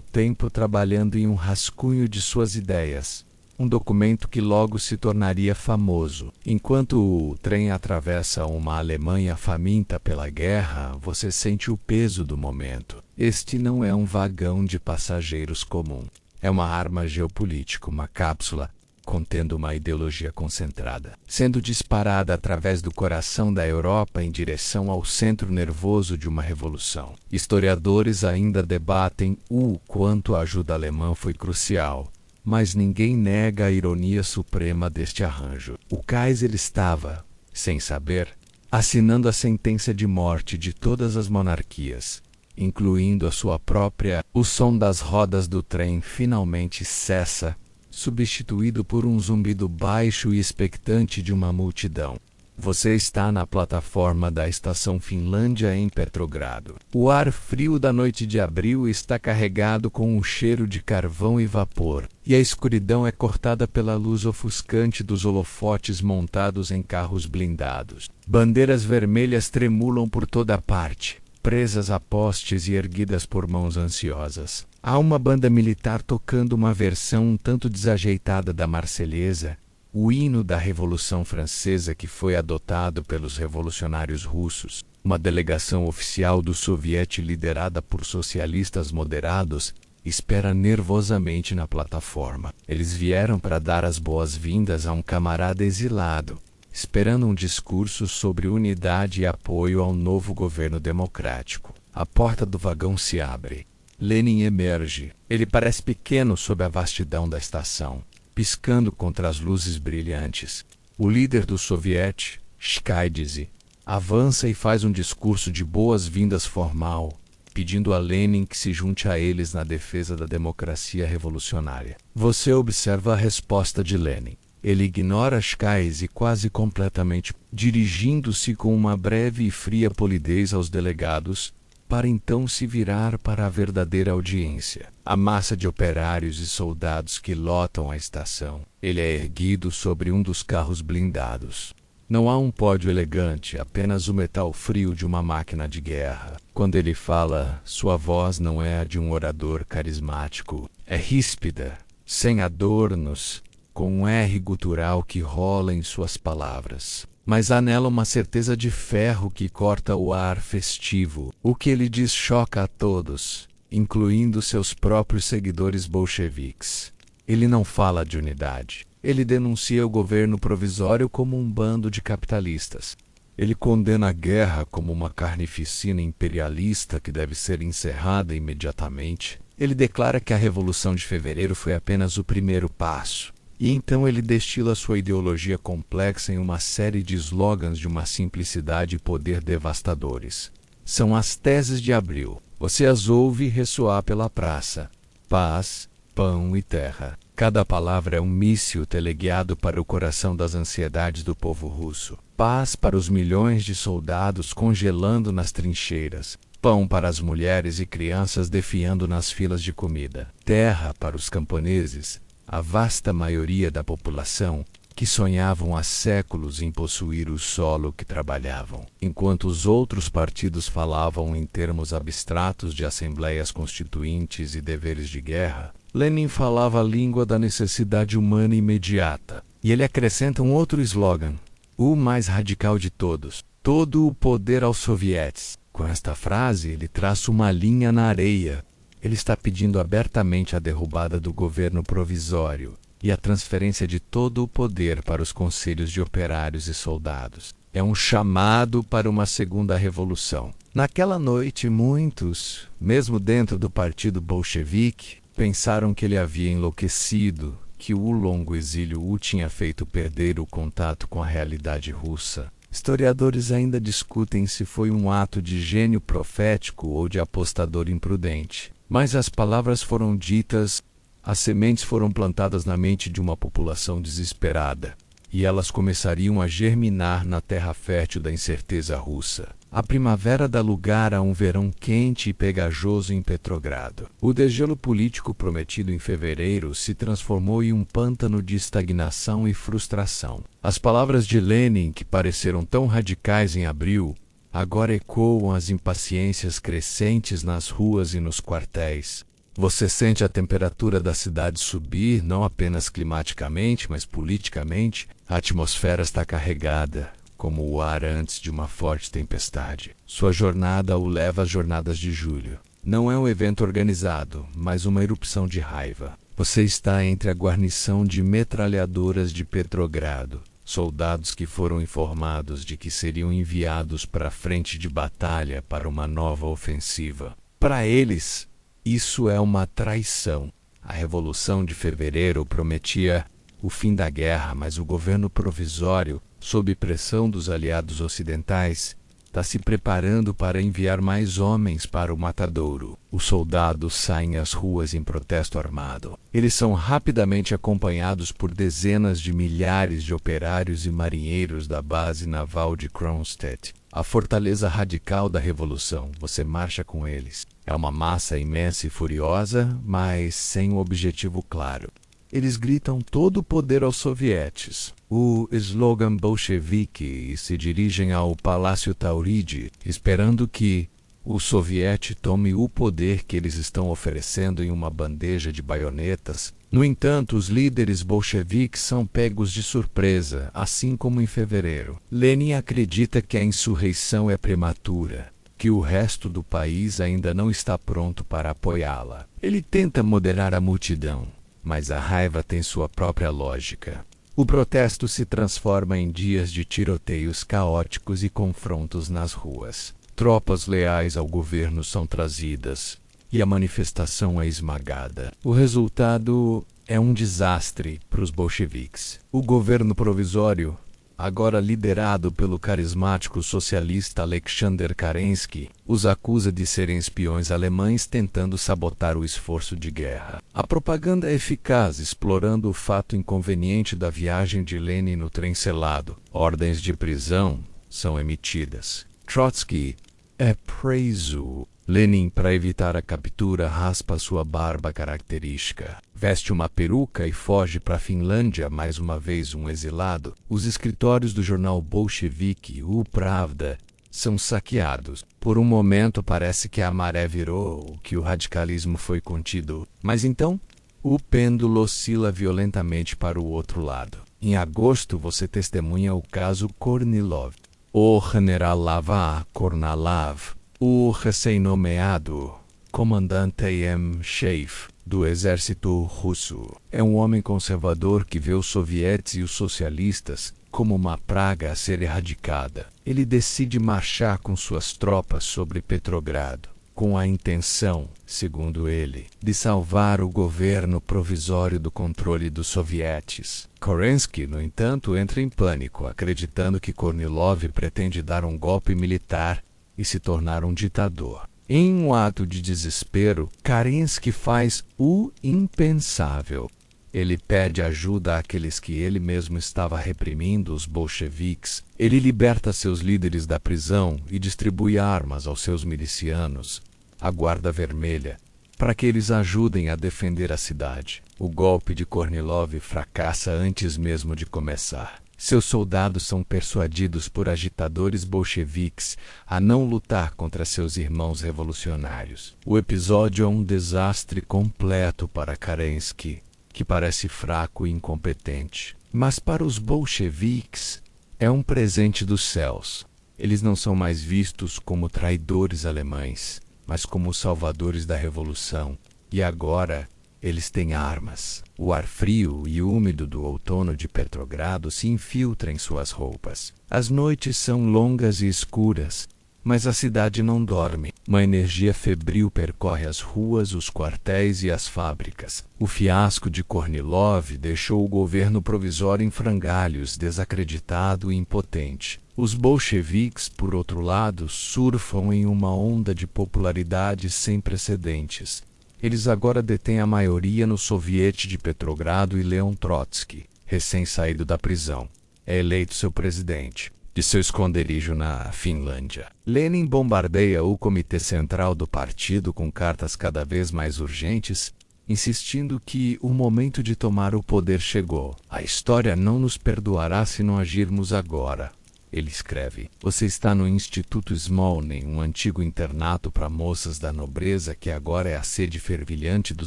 tempo trabalhando em um rascunho de suas ideias, um documento que logo se tornaria famoso. Enquanto o trem atravessa uma Alemanha faminta pela guerra, você sente o peso do momento. Este não é um vagão de passageiros comum. É uma arma geopolítica, uma cápsula contendo uma ideologia concentrada, sendo disparada através do coração da Europa em direção ao centro nervoso de uma revolução. Historiadores ainda debatem o quanto a ajuda alemã foi crucial, mas ninguém nega a ironia suprema deste arranjo. O Kaiser estava, sem saber, assinando a sentença de morte de todas as monarquias, incluindo a sua própria. O som das rodas do trem finalmente cessa, substituído por um zumbido baixo e expectante de uma multidão. Você está na plataforma da estação Finlândia em Petrogrado. O ar frio da noite de abril está carregado com um cheiro de carvão e vapor, e a escuridão é cortada pela luz ofuscante dos holofotes montados em carros blindados. Bandeiras vermelhas tremulam por toda parte, presas a postes e erguidas por mãos ansiosas. Há uma banda militar tocando uma versão um tanto desajeitada da Marselhesa, o hino da Revolução Francesa que foi adotado pelos revolucionários russos. Uma delegação oficial do soviete liderada por socialistas moderados espera nervosamente na plataforma. Eles vieram para dar as boas-vindas a um camarada exilado, esperando um discurso sobre unidade e apoio ao novo governo democrático. A porta do vagão se abre. Lenin emerge. Ele parece pequeno sob a vastidão da estação, piscando contra as luzes brilhantes. O líder do soviete, Shkaidze, avança e faz um discurso de boas-vindas formal, pedindo a Lenin que se junte a eles na defesa da democracia revolucionária. Você observa a resposta de Lenin. Ele ignora as cais e quase completamente, dirigindo-se com uma breve e fria polidez aos delegados, para então se virar para a verdadeira audiência. A massa de operários e soldados que lotam a estação. Ele é erguido sobre um dos carros blindados. Não há um pódio elegante, apenas o metal frio de uma máquina de guerra. Quando ele fala, sua voz não é a de um orador carismático. É ríspida, sem adornos, com um R gutural que rola em suas palavras. Mas há nela uma certeza de ferro que corta o ar festivo. O que ele diz choca a todos, incluindo seus próprios seguidores bolcheviques. Ele não fala de unidade. Ele denuncia o governo provisório como um bando de capitalistas. Ele condena a guerra como uma carnificina imperialista que deve ser encerrada imediatamente. Ele declara que a Revolução de Fevereiro foi apenas o primeiro passo. E então ele destila sua ideologia complexa em uma série de slogans de uma simplicidade e poder devastadores. São as teses de Abril. Você as ouve ressoar pela praça. Paz, pão e terra. Cada palavra é um míssil teleguiado para o coração das ansiedades do povo russo. Paz para os milhões de soldados congelando nas trincheiras. Pão para as mulheres e crianças defiando nas filas de comida. Terra para os camponeses, a vasta maioria da população, que sonhavam há séculos em possuir o solo que trabalhavam. Enquanto os outros partidos falavam em termos abstratos de assembleias constituintes e deveres de guerra, Lenin falava a língua da necessidade humana imediata. E ele acrescenta um outro slogan, o mais radical de todos: todo o poder aos sovietes. Com esta frase, ele traça uma linha na areia. Ele está pedindo abertamente a derrubada do governo provisório e a transferência de todo o poder para os conselhos de operários e soldados. É um chamado para uma segunda revolução. Naquela noite, muitos, mesmo dentro do partido bolchevique, pensaram que ele havia enlouquecido, que o longo exílio o tinha feito perder o contato com a realidade russa. Historiadores ainda discutem se foi um ato de gênio profético ou de apostador imprudente. Mas as palavras foram ditas, as sementes foram plantadas na mente de uma população desesperada, e elas começariam a germinar na terra fértil da incerteza russa. A primavera dá lugar a um verão quente e pegajoso em Petrogrado. O degelo político prometido em fevereiro se transformou em um pântano de estagnação e frustração. As palavras de Lenin, que pareceram tão radicais em abril, agora ecoam as impaciências crescentes nas ruas e nos quartéis. Você sente a temperatura da cidade subir, não apenas climaticamente, mas politicamente. A atmosfera está carregada, como o ar antes de uma forte tempestade. Sua jornada o leva às jornadas de julho. Não é um evento organizado, mas uma erupção de raiva. Você está entre a guarnição de metralhadoras de Petrogrado, soldados que foram informados de que seriam enviados para a frente de batalha para uma nova ofensiva. Para eles, isso é uma traição. A Revolução de Fevereiro prometia o fim da guerra, mas o governo provisório, sob pressão dos aliados ocidentais, está se preparando para enviar mais homens para o matadouro. Os soldados saem às ruas em protesto armado. Eles são rapidamente acompanhados por dezenas de milhares de operários e marinheiros da base naval de Kronstadt. A fortaleza radical da revolução, você marcha com eles. É uma massa imensa e furiosa, mas sem um objetivo claro. Eles gritam todo o poder aos sovietes, o slogan bolchevique, e se dirigem ao Palácio Tauride, esperando que o soviete tome o poder que eles estão oferecendo em uma bandeja de baionetas. No entanto, os líderes bolcheviques são pegos de surpresa, assim como em fevereiro. Lenin acredita que a insurreição é prematura, que o resto do país ainda não está pronto para apoiá-la. Ele tenta moderar a multidão, mas a raiva tem sua própria lógica. O protesto se transforma em dias de tiroteios caóticos e confrontos nas ruas. Tropas leais ao governo são trazidas, e a manifestação é esmagada. O resultado é um desastre para os bolcheviques. O governo provisório agora liderado pelo carismático socialista Alexander Kerensky, os acusa de serem espiões alemães tentando sabotar o esforço de guerra. A propaganda é eficaz, explorando o fato inconveniente da viagem de Lenin no trem selado. Ordens de prisão são emitidas. Trotsky é preso. Lenin, para evitar a captura, raspa sua barba característica, veste uma peruca e foge para a Finlândia, mais uma vez um exilado. Os escritórios do jornal bolchevique, o Pravda, são saqueados. Por um momento parece que a maré virou, que o radicalismo foi contido. Mas então, o pêndulo oscila violentamente para o outro lado. Em agosto, você testemunha o caso Kornilov. O general Lava Kornilov, o recém-nomeado comandante-em-chefe do exército russo, é um homem conservador que vê os sovietes e os socialistas como uma praga a ser erradicada. Ele decide marchar com suas tropas sobre Petrogrado, com a intenção, segundo ele, de salvar o governo provisório do controle dos sovietes. Kerensky, no entanto, entra em pânico, acreditando que Kornilov pretende dar um golpe militar e se tornar um ditador. Em um ato de desespero, Kerensky faz o impensável. Ele pede ajuda àqueles que ele mesmo estava reprimindo, os bolcheviques. Ele liberta seus líderes da prisão e distribui armas aos seus milicianos, a Guarda Vermelha, para que eles ajudem a defender a cidade. O golpe de Kornilov fracassa antes mesmo de começar. Seus soldados são persuadidos por agitadores bolcheviques a não lutar contra seus irmãos revolucionários. O episódio é um desastre completo para Kerensky, que parece fraco e incompetente. Mas para os bolcheviques, é um presente dos céus. Eles não são mais vistos como traidores alemães, mas como os salvadores da revolução. E agora, eles têm armas. O ar frio e úmido do outono de Petrogrado se infiltra em suas roupas. As noites são longas e escuras, mas a cidade não dorme. Uma energia febril percorre as ruas, os quartéis e as fábricas. O fiasco de Kornilov deixou o governo provisório em frangalhos, desacreditado e impotente. Os bolcheviques, por outro lado, surfam em uma onda de popularidade sem precedentes. Eles agora detêm a maioria no Soviete de Petrogrado e Leon Trotsky, recém-saído da prisão, é eleito seu presidente, de seu esconderijo na Finlândia. Lenin bombardeia o comitê central do partido com cartas cada vez mais urgentes, insistindo que o momento de tomar o poder chegou. A história não nos perdoará se não agirmos agora. Ele escreve: você está no Instituto Smolny, um antigo internato para moças da nobreza que agora é a sede fervilhante do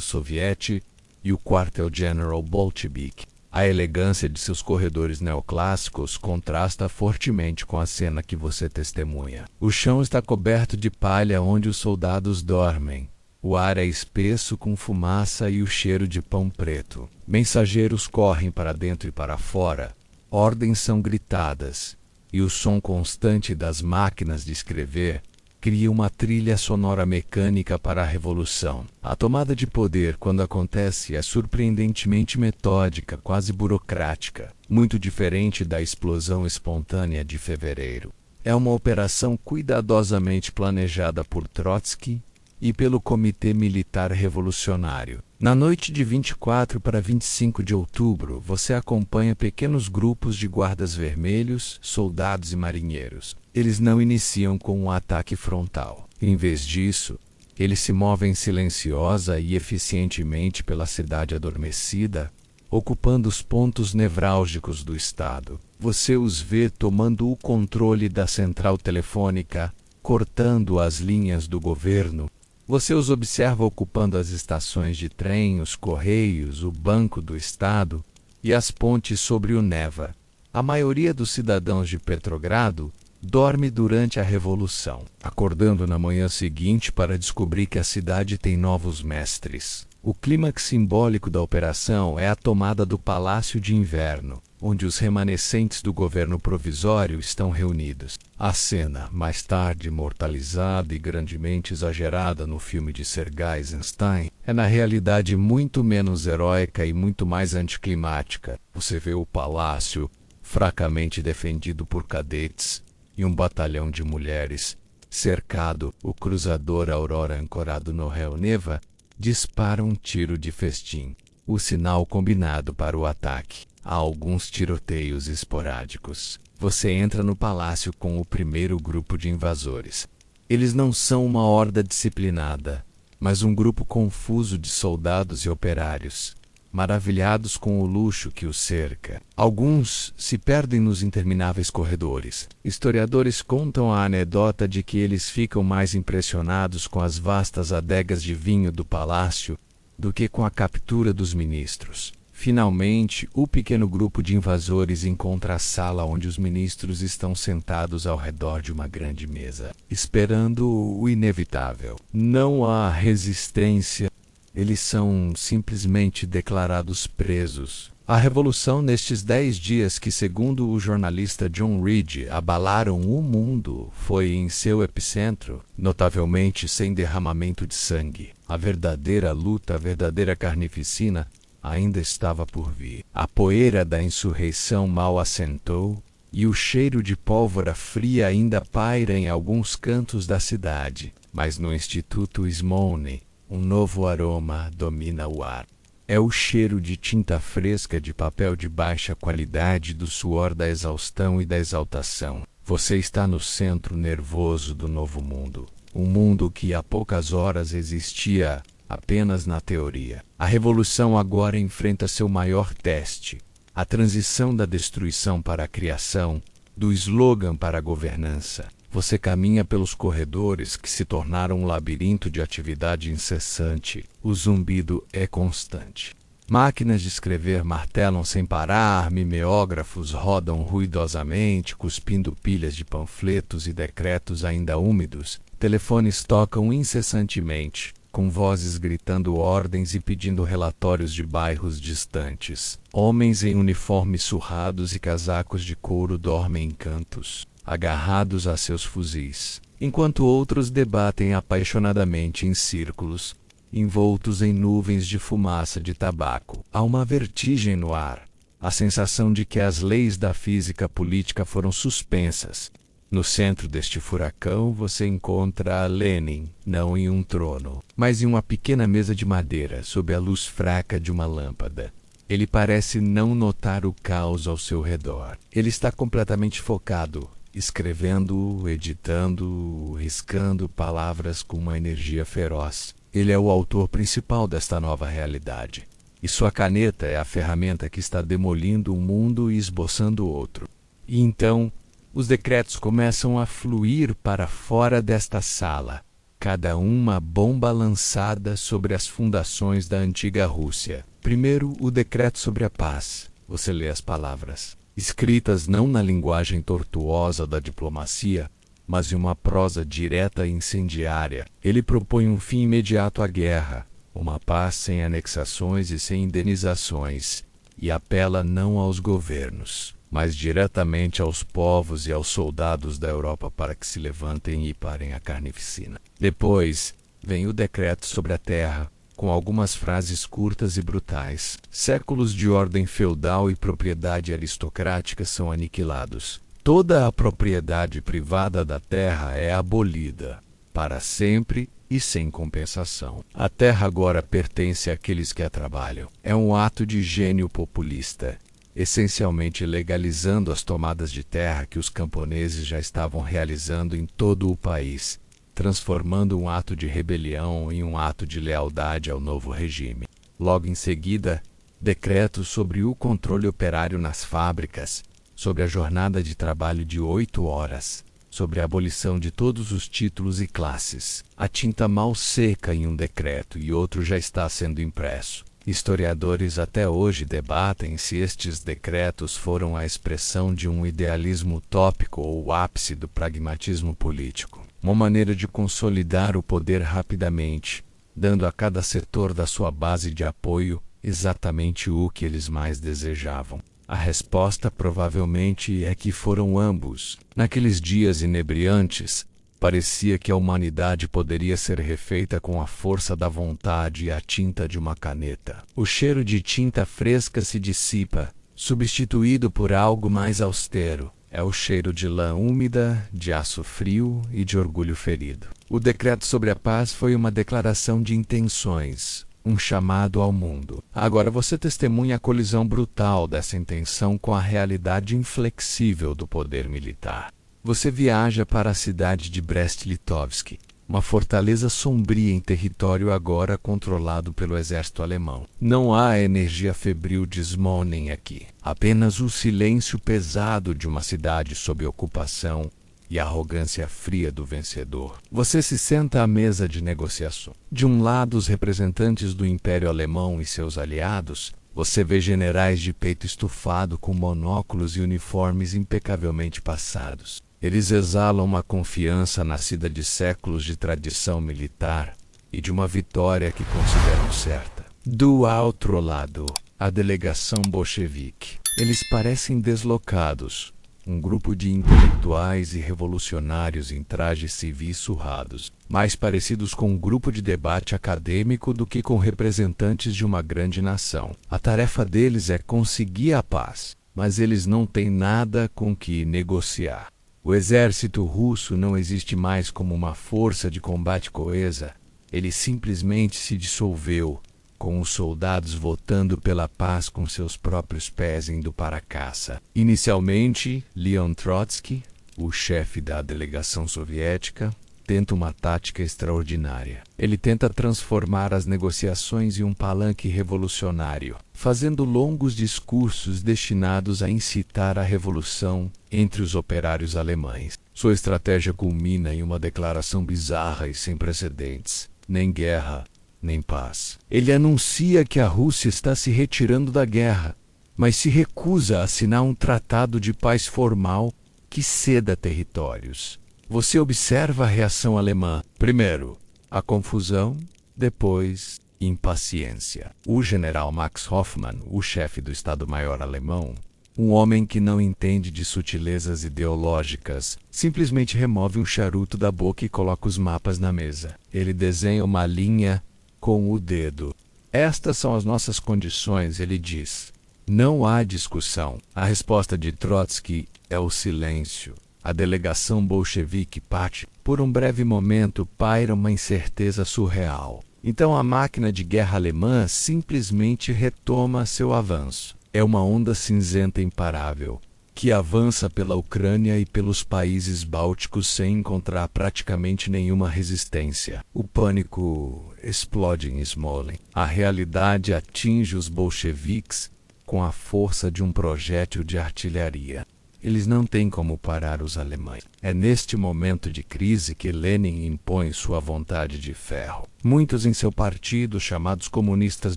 Soviete e o quartel-general bolchevique. A elegância de seus corredores neoclássicos contrasta fortemente com a cena que você testemunha. O chão está coberto de palha onde os soldados dormem. O ar é espesso com fumaça e o cheiro de pão preto. Mensageiros correm para dentro e para fora. Ordens são gritadas. E o som constante das máquinas de escrever cria uma trilha sonora mecânica para a revolução. A tomada de poder, quando acontece, é surpreendentemente metódica, quase burocrática, muito diferente da explosão espontânea de fevereiro. É uma operação cuidadosamente planejada por Trotsky e pelo Comitê Militar Revolucionário. Na noite de 24 para 25 de outubro, você acompanha pequenos grupos de guardas vermelhos, soldados e marinheiros. Eles não iniciam com um ataque frontal. Em vez disso, eles se movem silenciosa e eficientemente pela cidade adormecida, ocupando os pontos nevrálgicos do Estado. Você os vê tomando o controle da central telefônica, cortando as linhas do governo. Você os observa ocupando as estações de trem, os correios, o Banco do Estado e as pontes sobre o Neva. A maioria dos cidadãos de Petrogrado dorme durante a Revolução, acordando na manhã seguinte para descobrir que a cidade tem novos mestres. O clímax simbólico da operação é a tomada do Palácio de Inverno, onde os remanescentes do governo provisório estão reunidos. A cena, mais tarde imortalizada e grandemente exagerada no filme de Sergei Eisenstein, é na realidade muito menos heróica e muito mais anticlimática. Você vê o palácio fracamente defendido por cadetes e um batalhão de mulheres. Cercado, o cruzador Aurora, ancorado no Rio Neva, dispara um tiro de festim, o sinal combinado para o ataque. Há alguns tiroteios esporádicos. Você entra no palácio com o primeiro grupo de invasores. Eles não são uma horda disciplinada, mas um grupo confuso de soldados e operários, maravilhados com o luxo que os cerca. Alguns se perdem nos intermináveis corredores. Historiadores contam a anedota de que eles ficam mais impressionados com as vastas adegas de vinho do palácio do que com a captura dos ministros. Finalmente, o pequeno grupo de invasores encontra a sala onde os ministros estão sentados ao redor de uma grande mesa, esperando o inevitável. Não há resistência. Eles são simplesmente declarados presos. A revolução nestes 10 dias que, segundo o jornalista John Reed, abalaram o mundo, foi em seu epicentro, notavelmente sem derramamento de sangue. A verdadeira luta, a verdadeira carnificina, ainda estava por vir. A poeira da insurreição mal assentou, e o cheiro de pólvora fria ainda paira em alguns cantos da cidade. Mas no Instituto Smolny, um novo aroma domina o ar. É o cheiro de tinta fresca de papel de baixa qualidade, do suor da exaustão e da exaltação. Você está no centro nervoso do novo mundo. Um mundo que há poucas horas existia apenas na teoria. A revolução agora enfrenta seu maior teste, a transição da destruição para a criação, do slogan para a governança. Você caminha pelos corredores que se tornaram um labirinto de atividade incessante. O zumbido é constante. Máquinas de escrever martelam sem parar, mimeógrafos rodam ruidosamente, cuspindo pilhas de panfletos e decretos ainda úmidos. Telefones tocam incessantemente, com vozes gritando ordens e pedindo relatórios de bairros distantes. Homens em uniformes surrados e casacos de couro dormem em cantos, agarrados a seus fuzis, enquanto outros debatem apaixonadamente em círculos, envoltos em nuvens de fumaça de tabaco. Há uma vertigem no ar, a sensação de que as leis da física política foram suspensas. No centro deste furacão você encontra Lenin, não em um trono, mas em uma pequena mesa de madeira, sob a luz fraca de uma lâmpada. Ele parece não notar o caos ao seu redor. Ele está completamente focado, escrevendo, editando, riscando palavras com uma energia feroz. Ele é o autor principal desta nova realidade. E sua caneta é a ferramenta que está demolindo um mundo e esboçando outro. E então, os decretos começam a fluir para fora desta sala, cada uma bomba lançada sobre as fundações da antiga Rússia. Primeiro, o decreto sobre a paz. Você lê as palavras, escritas não na linguagem tortuosa da diplomacia, mas em uma prosa direta e incendiária. Ele propõe um fim imediato à guerra, uma paz sem anexações e sem indenizações, e apela não aos governos, mas diretamente aos povos e aos soldados da Europa para que se levantem e parem a carnificina. Depois, vem o decreto sobre a terra, com algumas frases curtas e brutais. Séculos de ordem feudal e propriedade aristocrática são aniquilados. Toda a propriedade privada da terra é abolida, para sempre e sem compensação. A terra agora pertence àqueles que a trabalham. É um ato de gênio populista, essencialmente legalizando as tomadas de terra que os camponeses já estavam realizando em todo o país, transformando um ato de rebelião em um ato de lealdade ao novo regime. Logo em seguida, decretos sobre o controle operário nas fábricas, sobre a jornada de trabalho de 8 horas, sobre a abolição de todos os títulos e classes. A tinta mal seca em um decreto e outro já está sendo impresso. Historiadores até hoje debatem se estes decretos foram a expressão de um idealismo utópico ou o ápice do pragmatismo político. Uma maneira de consolidar o poder rapidamente, dando a cada setor da sua base de apoio exatamente o que eles mais desejavam. A resposta provavelmente é que foram ambos. Naqueles dias inebriantes, parecia que a humanidade poderia ser refeita com a força da vontade e a tinta de uma caneta. O cheiro de tinta fresca se dissipa, substituído por algo mais austero. É o cheiro de lã úmida, de aço frio e de orgulho ferido. O decreto sobre a paz foi uma declaração de intenções, um chamado ao mundo. Agora você testemunha a colisão brutal dessa intenção com a realidade inflexível do poder militar. Você viaja para a cidade de Brest-Litovsk, uma fortaleza sombria em território agora controlado pelo exército alemão. Não há a energia febril de Smolensk aqui, apenas o silêncio pesado de uma cidade sob ocupação e a arrogância fria do vencedor. Você se senta à mesa de negociação. De um lado, os representantes do Império Alemão e seus aliados. Você vê generais de peito estufado com monóculos e uniformes impecavelmente passados. Eles exalam uma confiança nascida de séculos de tradição militar e de uma vitória que consideram certa. Do outro lado, a delegação bolchevique. Eles parecem deslocados, um grupo de intelectuais e revolucionários em trajes civis surrados, mais parecidos com um grupo de debate acadêmico do que com representantes de uma grande nação. A tarefa deles é conseguir a paz, mas eles não têm nada com que negociar. O exército russo não existe mais como uma força de combate coesa. Ele simplesmente se dissolveu, com os soldados votando pela paz com seus próprios pés indo para a caça. Inicialmente, Leon Trotsky, o chefe da delegação soviética, tenta uma tática extraordinária. Ele tenta transformar as negociações em um palanque revolucionário, fazendo longos discursos destinados a incitar a revolução entre os operários alemães. Sua estratégia culmina em uma declaração bizarra e sem precedentes: nem guerra, nem paz. Ele anuncia que a Rússia está se retirando da guerra, mas se recusa a assinar um tratado de paz formal que ceda territórios. Você observa a reação alemã. Primeiro, a confusão, depois, impaciência. O general Max Hoffmann, o chefe do Estado-Maior alemão, um homem que não entende de sutilezas ideológicas, simplesmente remove um charuto da boca e coloca os mapas na mesa. Ele desenha uma linha com o dedo. Estas são as nossas condições, ele diz. Não há discussão. A resposta de Trotsky é o silêncio. A delegação bolchevique parte. Por um breve momento paira uma incerteza surreal. Então a máquina de guerra alemã simplesmente retoma seu avanço. É uma onda cinzenta imparável, que avança pela Ucrânia e pelos países bálticos sem encontrar praticamente nenhuma resistência. O pânico explode em Smolensk. A realidade atinge os bolcheviques com a força de um projétil de artilharia. Eles não têm como parar os alemães. É neste momento de crise que Lenin impõe sua vontade de ferro. Muitos em seu partido, chamados comunistas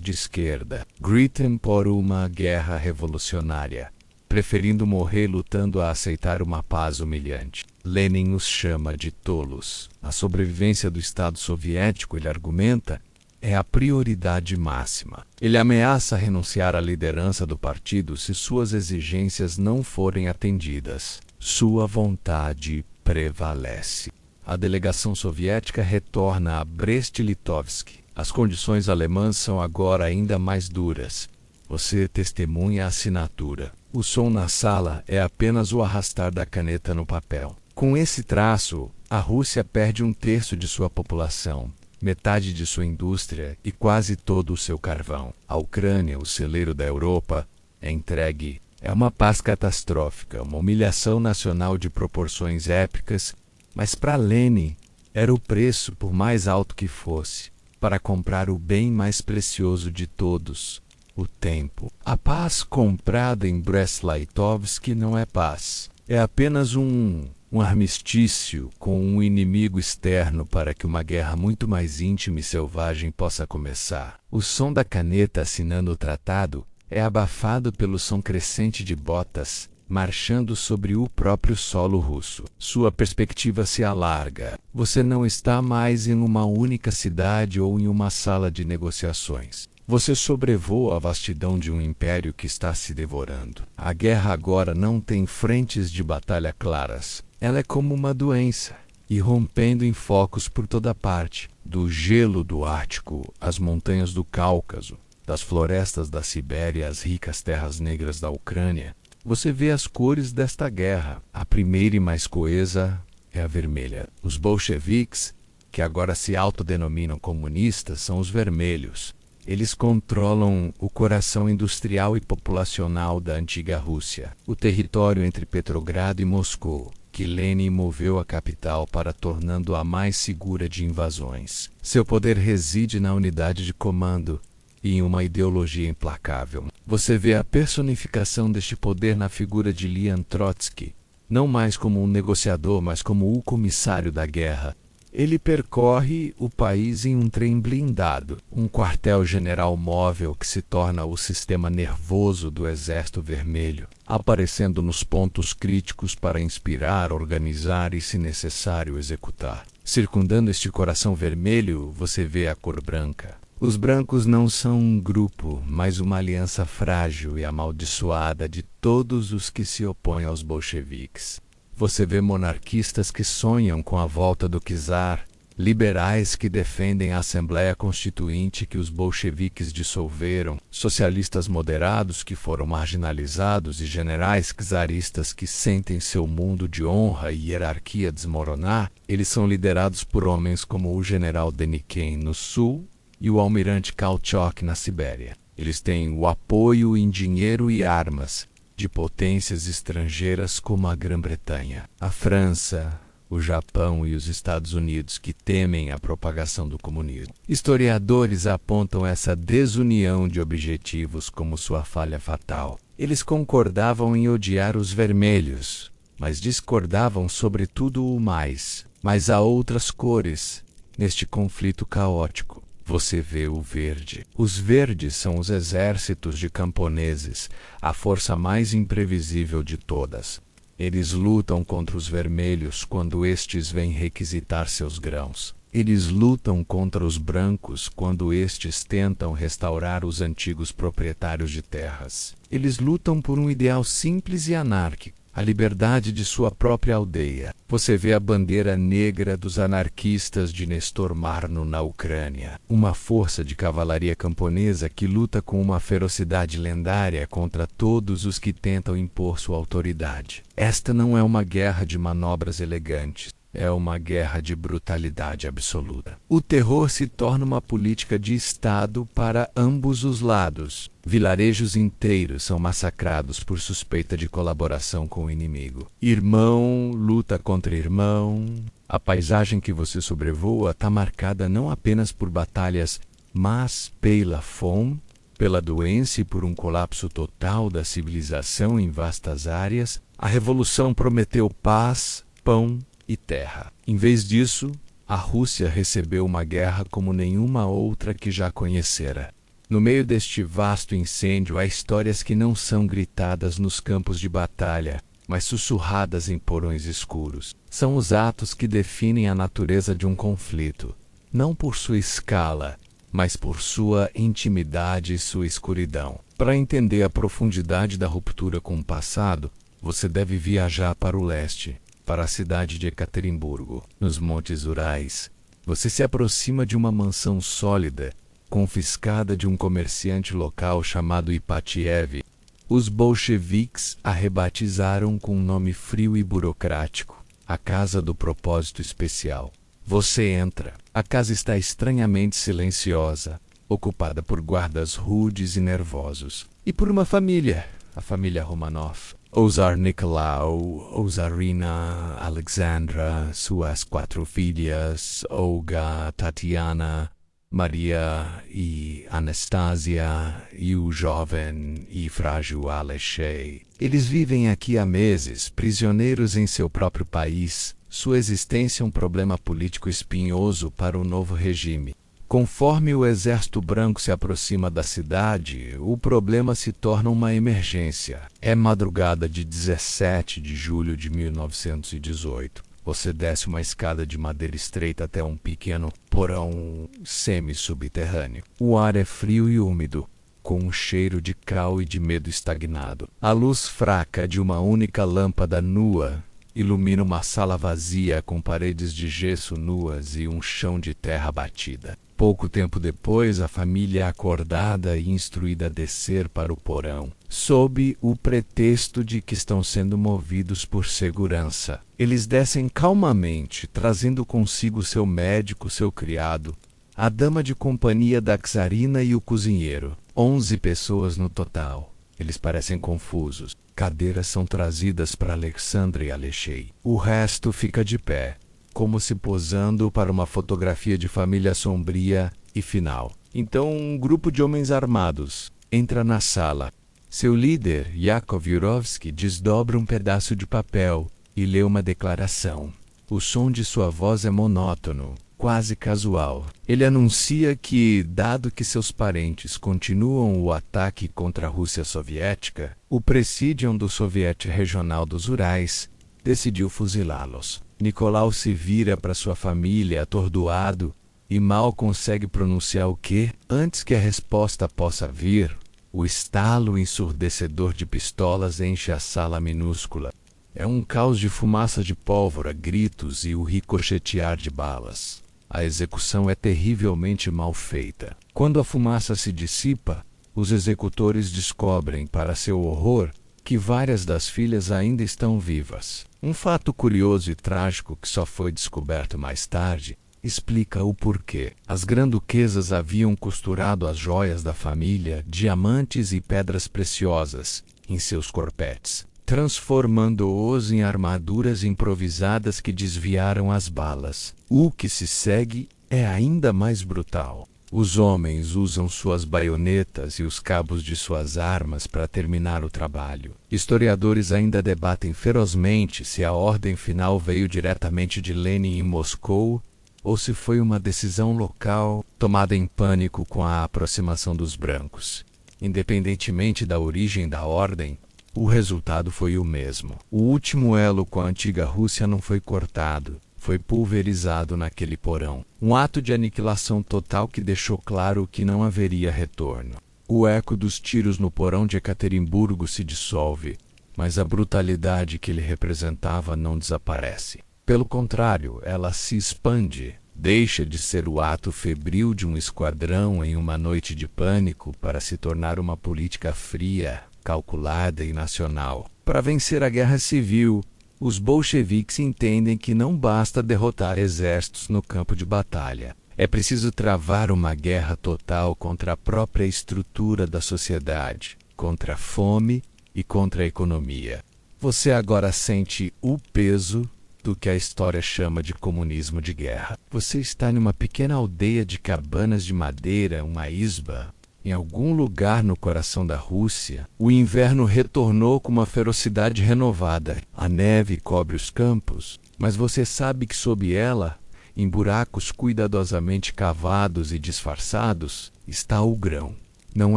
de esquerda, gritam por uma guerra revolucionária, preferindo morrer lutando a aceitar uma paz humilhante. Lenin os chama de tolos. A sobrevivência do Estado soviético, ele argumenta, é a prioridade máxima. Ele ameaça renunciar à liderança do partido se suas exigências não forem atendidas. Sua vontade prevalece. A delegação soviética retorna a Brest-Litovsk. As condições alemãs são agora ainda mais duras. Você testemunha a assinatura. O som na sala é apenas o arrastar da caneta no papel. Com esse traço, a Rússia perde um terço de sua população, metade de sua indústria e quase todo o seu carvão. A Ucrânia, o celeiro da Europa, é entregue. É uma paz catastrófica, uma humilhação nacional de proporções épicas, mas para Lenin era o preço, por mais alto que fosse, para comprar o bem mais precioso de todos, o tempo. A paz comprada em Brest-Litovsk não é paz. É apenas um armistício com um inimigo externo para que uma guerra muito mais íntima e selvagem possa começar. O som da caneta assinando o tratado é abafado pelo som crescente de botas marchando sobre o próprio solo russo. Sua perspectiva se alarga. Você não está mais em uma única cidade ou em uma sala de negociações. Você sobrevoa a vastidão de um império que está se devorando. A guerra agora não tem frentes de batalha claras. Ela é como uma doença, irrompendo em focos por toda parte, do gelo do Ártico às montanhas do Cáucaso, Das florestas da Sibéria às ricas terras negras da Ucrânia, você vê as cores desta guerra. A primeira e mais coesa é a vermelha. Os bolcheviques, que agora se autodenominam comunistas, são os vermelhos. Eles controlam o coração industrial e populacional da antiga Rússia, o território entre Petrogrado e Moscou, que Lenin moveu a capital para tornando-a mais segura de invasões. Seu poder reside na unidade de comando e em uma ideologia implacável. Você vê a personificação deste poder na figura de Leon Trotsky, não mais como um negociador, mas como o comissário da guerra. Ele percorre o país em um trem blindado, um quartel-general móvel que se torna o sistema nervoso do Exército Vermelho, aparecendo nos pontos críticos para inspirar, organizar e, se necessário, executar. Circundando este coração vermelho, você vê a cor branca. Os brancos não são um grupo, mas uma aliança frágil e amaldiçoada de todos os que se opõem aos bolcheviques. Você vê monarquistas que sonham com a volta do czar, liberais que defendem a Assembleia Constituinte que os bolcheviques dissolveram, socialistas moderados que foram marginalizados e generais czaristas que sentem seu mundo de honra e hierarquia desmoronar. Eles são liderados por homens como o general Denikin no sul e o almirante Kolchak na Sibéria. Eles têm o apoio em dinheiro e armas de potências estrangeiras como a Grã-Bretanha, a França, o Japão e os Estados Unidos, que temem a propagação do comunismo. Historiadores apontam essa desunião de objetivos como sua falha fatal. Eles concordavam em odiar os vermelhos, mas discordavam sobre tudo o mais. Mas há outras cores neste conflito caótico. Você vê o verde. Os verdes são os exércitos de camponeses, a força mais imprevisível de todas. Eles lutam contra os vermelhos quando estes vêm requisitar seus grãos. Eles lutam contra os brancos quando estes tentam restaurar os antigos proprietários de terras. Eles lutam por um ideal simples e anárquico, a liberdade de sua própria aldeia. Você vê a bandeira negra dos anarquistas de Nestor Marno na Ucrânia, uma força de cavalaria camponesa que luta com uma ferocidade lendária contra todos os que tentam impor sua autoridade. Esta não é uma guerra de manobras elegantes. É uma guerra de brutalidade absoluta. O terror se torna uma política de Estado para ambos os lados. Vilarejos inteiros são massacrados por suspeita de colaboração com o inimigo. Irmão luta contra irmão. A paisagem que você sobrevoa está marcada não apenas por batalhas, mas pela fome, pela doença e por um colapso total da civilização em vastas áreas. A revolução prometeu paz, pão e terra. Em vez disso, a Rússia recebeu uma guerra como nenhuma outra que já conhecera. No meio deste vasto incêndio há histórias que não são gritadas nos campos de batalha, mas sussurradas em porões escuros. São os atos que definem a natureza de um conflito, não por sua escala, mas por sua intimidade e sua escuridão. Para entender a profundidade da ruptura com o passado, você deve viajar para o leste, para a cidade de Ekaterimburgo, nos Montes Urais. Você se aproxima de uma mansão sólida, confiscada de um comerciante local chamado Ipatiev. Os bolcheviques a rebatizaram com um nome frio e burocrático, a Casa do Propósito Especial. Você entra. A casa está estranhamente silenciosa, ocupada por guardas rudes e nervosos. E por uma família, a família Romanov. O Tsar Nicolau, o Tsarina Alexandra, suas 4 filhas, Olga, Tatiana, Maria e Anastasia, e o jovem e frágil Alexei. Eles vivem aqui há meses, prisioneiros em seu próprio país. Sua existência é um problema político espinhoso para o novo regime. Conforme o exército branco se aproxima da cidade, o problema se torna uma emergência. É madrugada de 17 de julho de 1918. Você desce uma escada de madeira estreita até um pequeno porão semi-subterrâneo. O ar é frio e úmido, com um cheiro de cal e de medo estagnado. A luz fraca de uma única lâmpada nua ilumina uma sala vazia com paredes de gesso nuas e um chão de terra batida. Pouco tempo depois, a família é acordada e instruída a descer para o porão, sob o pretexto de que estão sendo movidos por segurança. Eles descem calmamente, trazendo consigo seu médico, seu criado, a dama de companhia da czarina e o cozinheiro. 11 pessoas no total. Eles parecem confusos. Cadeiras são trazidas para Alexandre e Alexei. O resto fica de pé, como se posando para uma fotografia de família sombria e final. Então, um grupo de homens armados entra na sala. Seu líder, Yakov Yurovsky, desdobra um pedaço de papel e lê uma declaração. O som de sua voz é monótono, quase casual. Ele anuncia que, dado que seus parentes continuam o ataque contra a Rússia soviética, o Presidium do Soviete Regional dos Urais decidiu fuzilá-los. Nicolau se vira para sua família atordoado e mal consegue pronunciar o que, antes que a resposta possa vir, o estalo ensurdecedor de pistolas enche a sala minúscula. É um caos de fumaça de pólvora, gritos e o ricochetear de balas. A execução é terrivelmente mal feita. Quando a fumaça se dissipa, os executores descobrem, para seu horror, que várias das filhas ainda estão vivas. Um fato curioso e trágico que só foi descoberto mais tarde explica o porquê. As granduquesas haviam costurado as joias da família, diamantes e pedras preciosas, em seus corpetes, transformando-os em armaduras improvisadas que desviaram as balas. O que se segue é ainda mais brutal. Os homens usam suas baionetas e os cabos de suas armas para terminar o trabalho. Historiadores ainda debatem ferozmente se a ordem final veio diretamente de Lenin em Moscou ou se foi uma decisão local tomada em pânico com a aproximação dos brancos. Independentemente da origem da ordem, o resultado foi o mesmo. O último elo com a antiga Rússia não foi cortado. Foi pulverizado naquele porão. Um ato de aniquilação total que deixou claro que não haveria retorno. O eco dos tiros no porão de Ekaterimburgo se dissolve, mas a brutalidade que ele representava não desaparece. Pelo contrário, ela se expande. Deixa de ser o ato febril de um esquadrão em uma noite de pânico para se tornar uma política fria, calculada e nacional. Para vencer a guerra civil, os bolcheviques entendem que não basta derrotar exércitos no campo de batalha. É preciso travar uma guerra total contra a própria estrutura da sociedade, contra a fome e contra a economia. Você agora sente o peso do que a história chama de comunismo de guerra. Você está em uma pequena aldeia de cabanas de madeira, uma isba, em algum lugar no coração da Rússia. O inverno retornou com uma ferocidade renovada. A neve cobre os campos, mas você sabe que sob ela, em buracos cuidadosamente cavados e disfarçados, está o grão. Não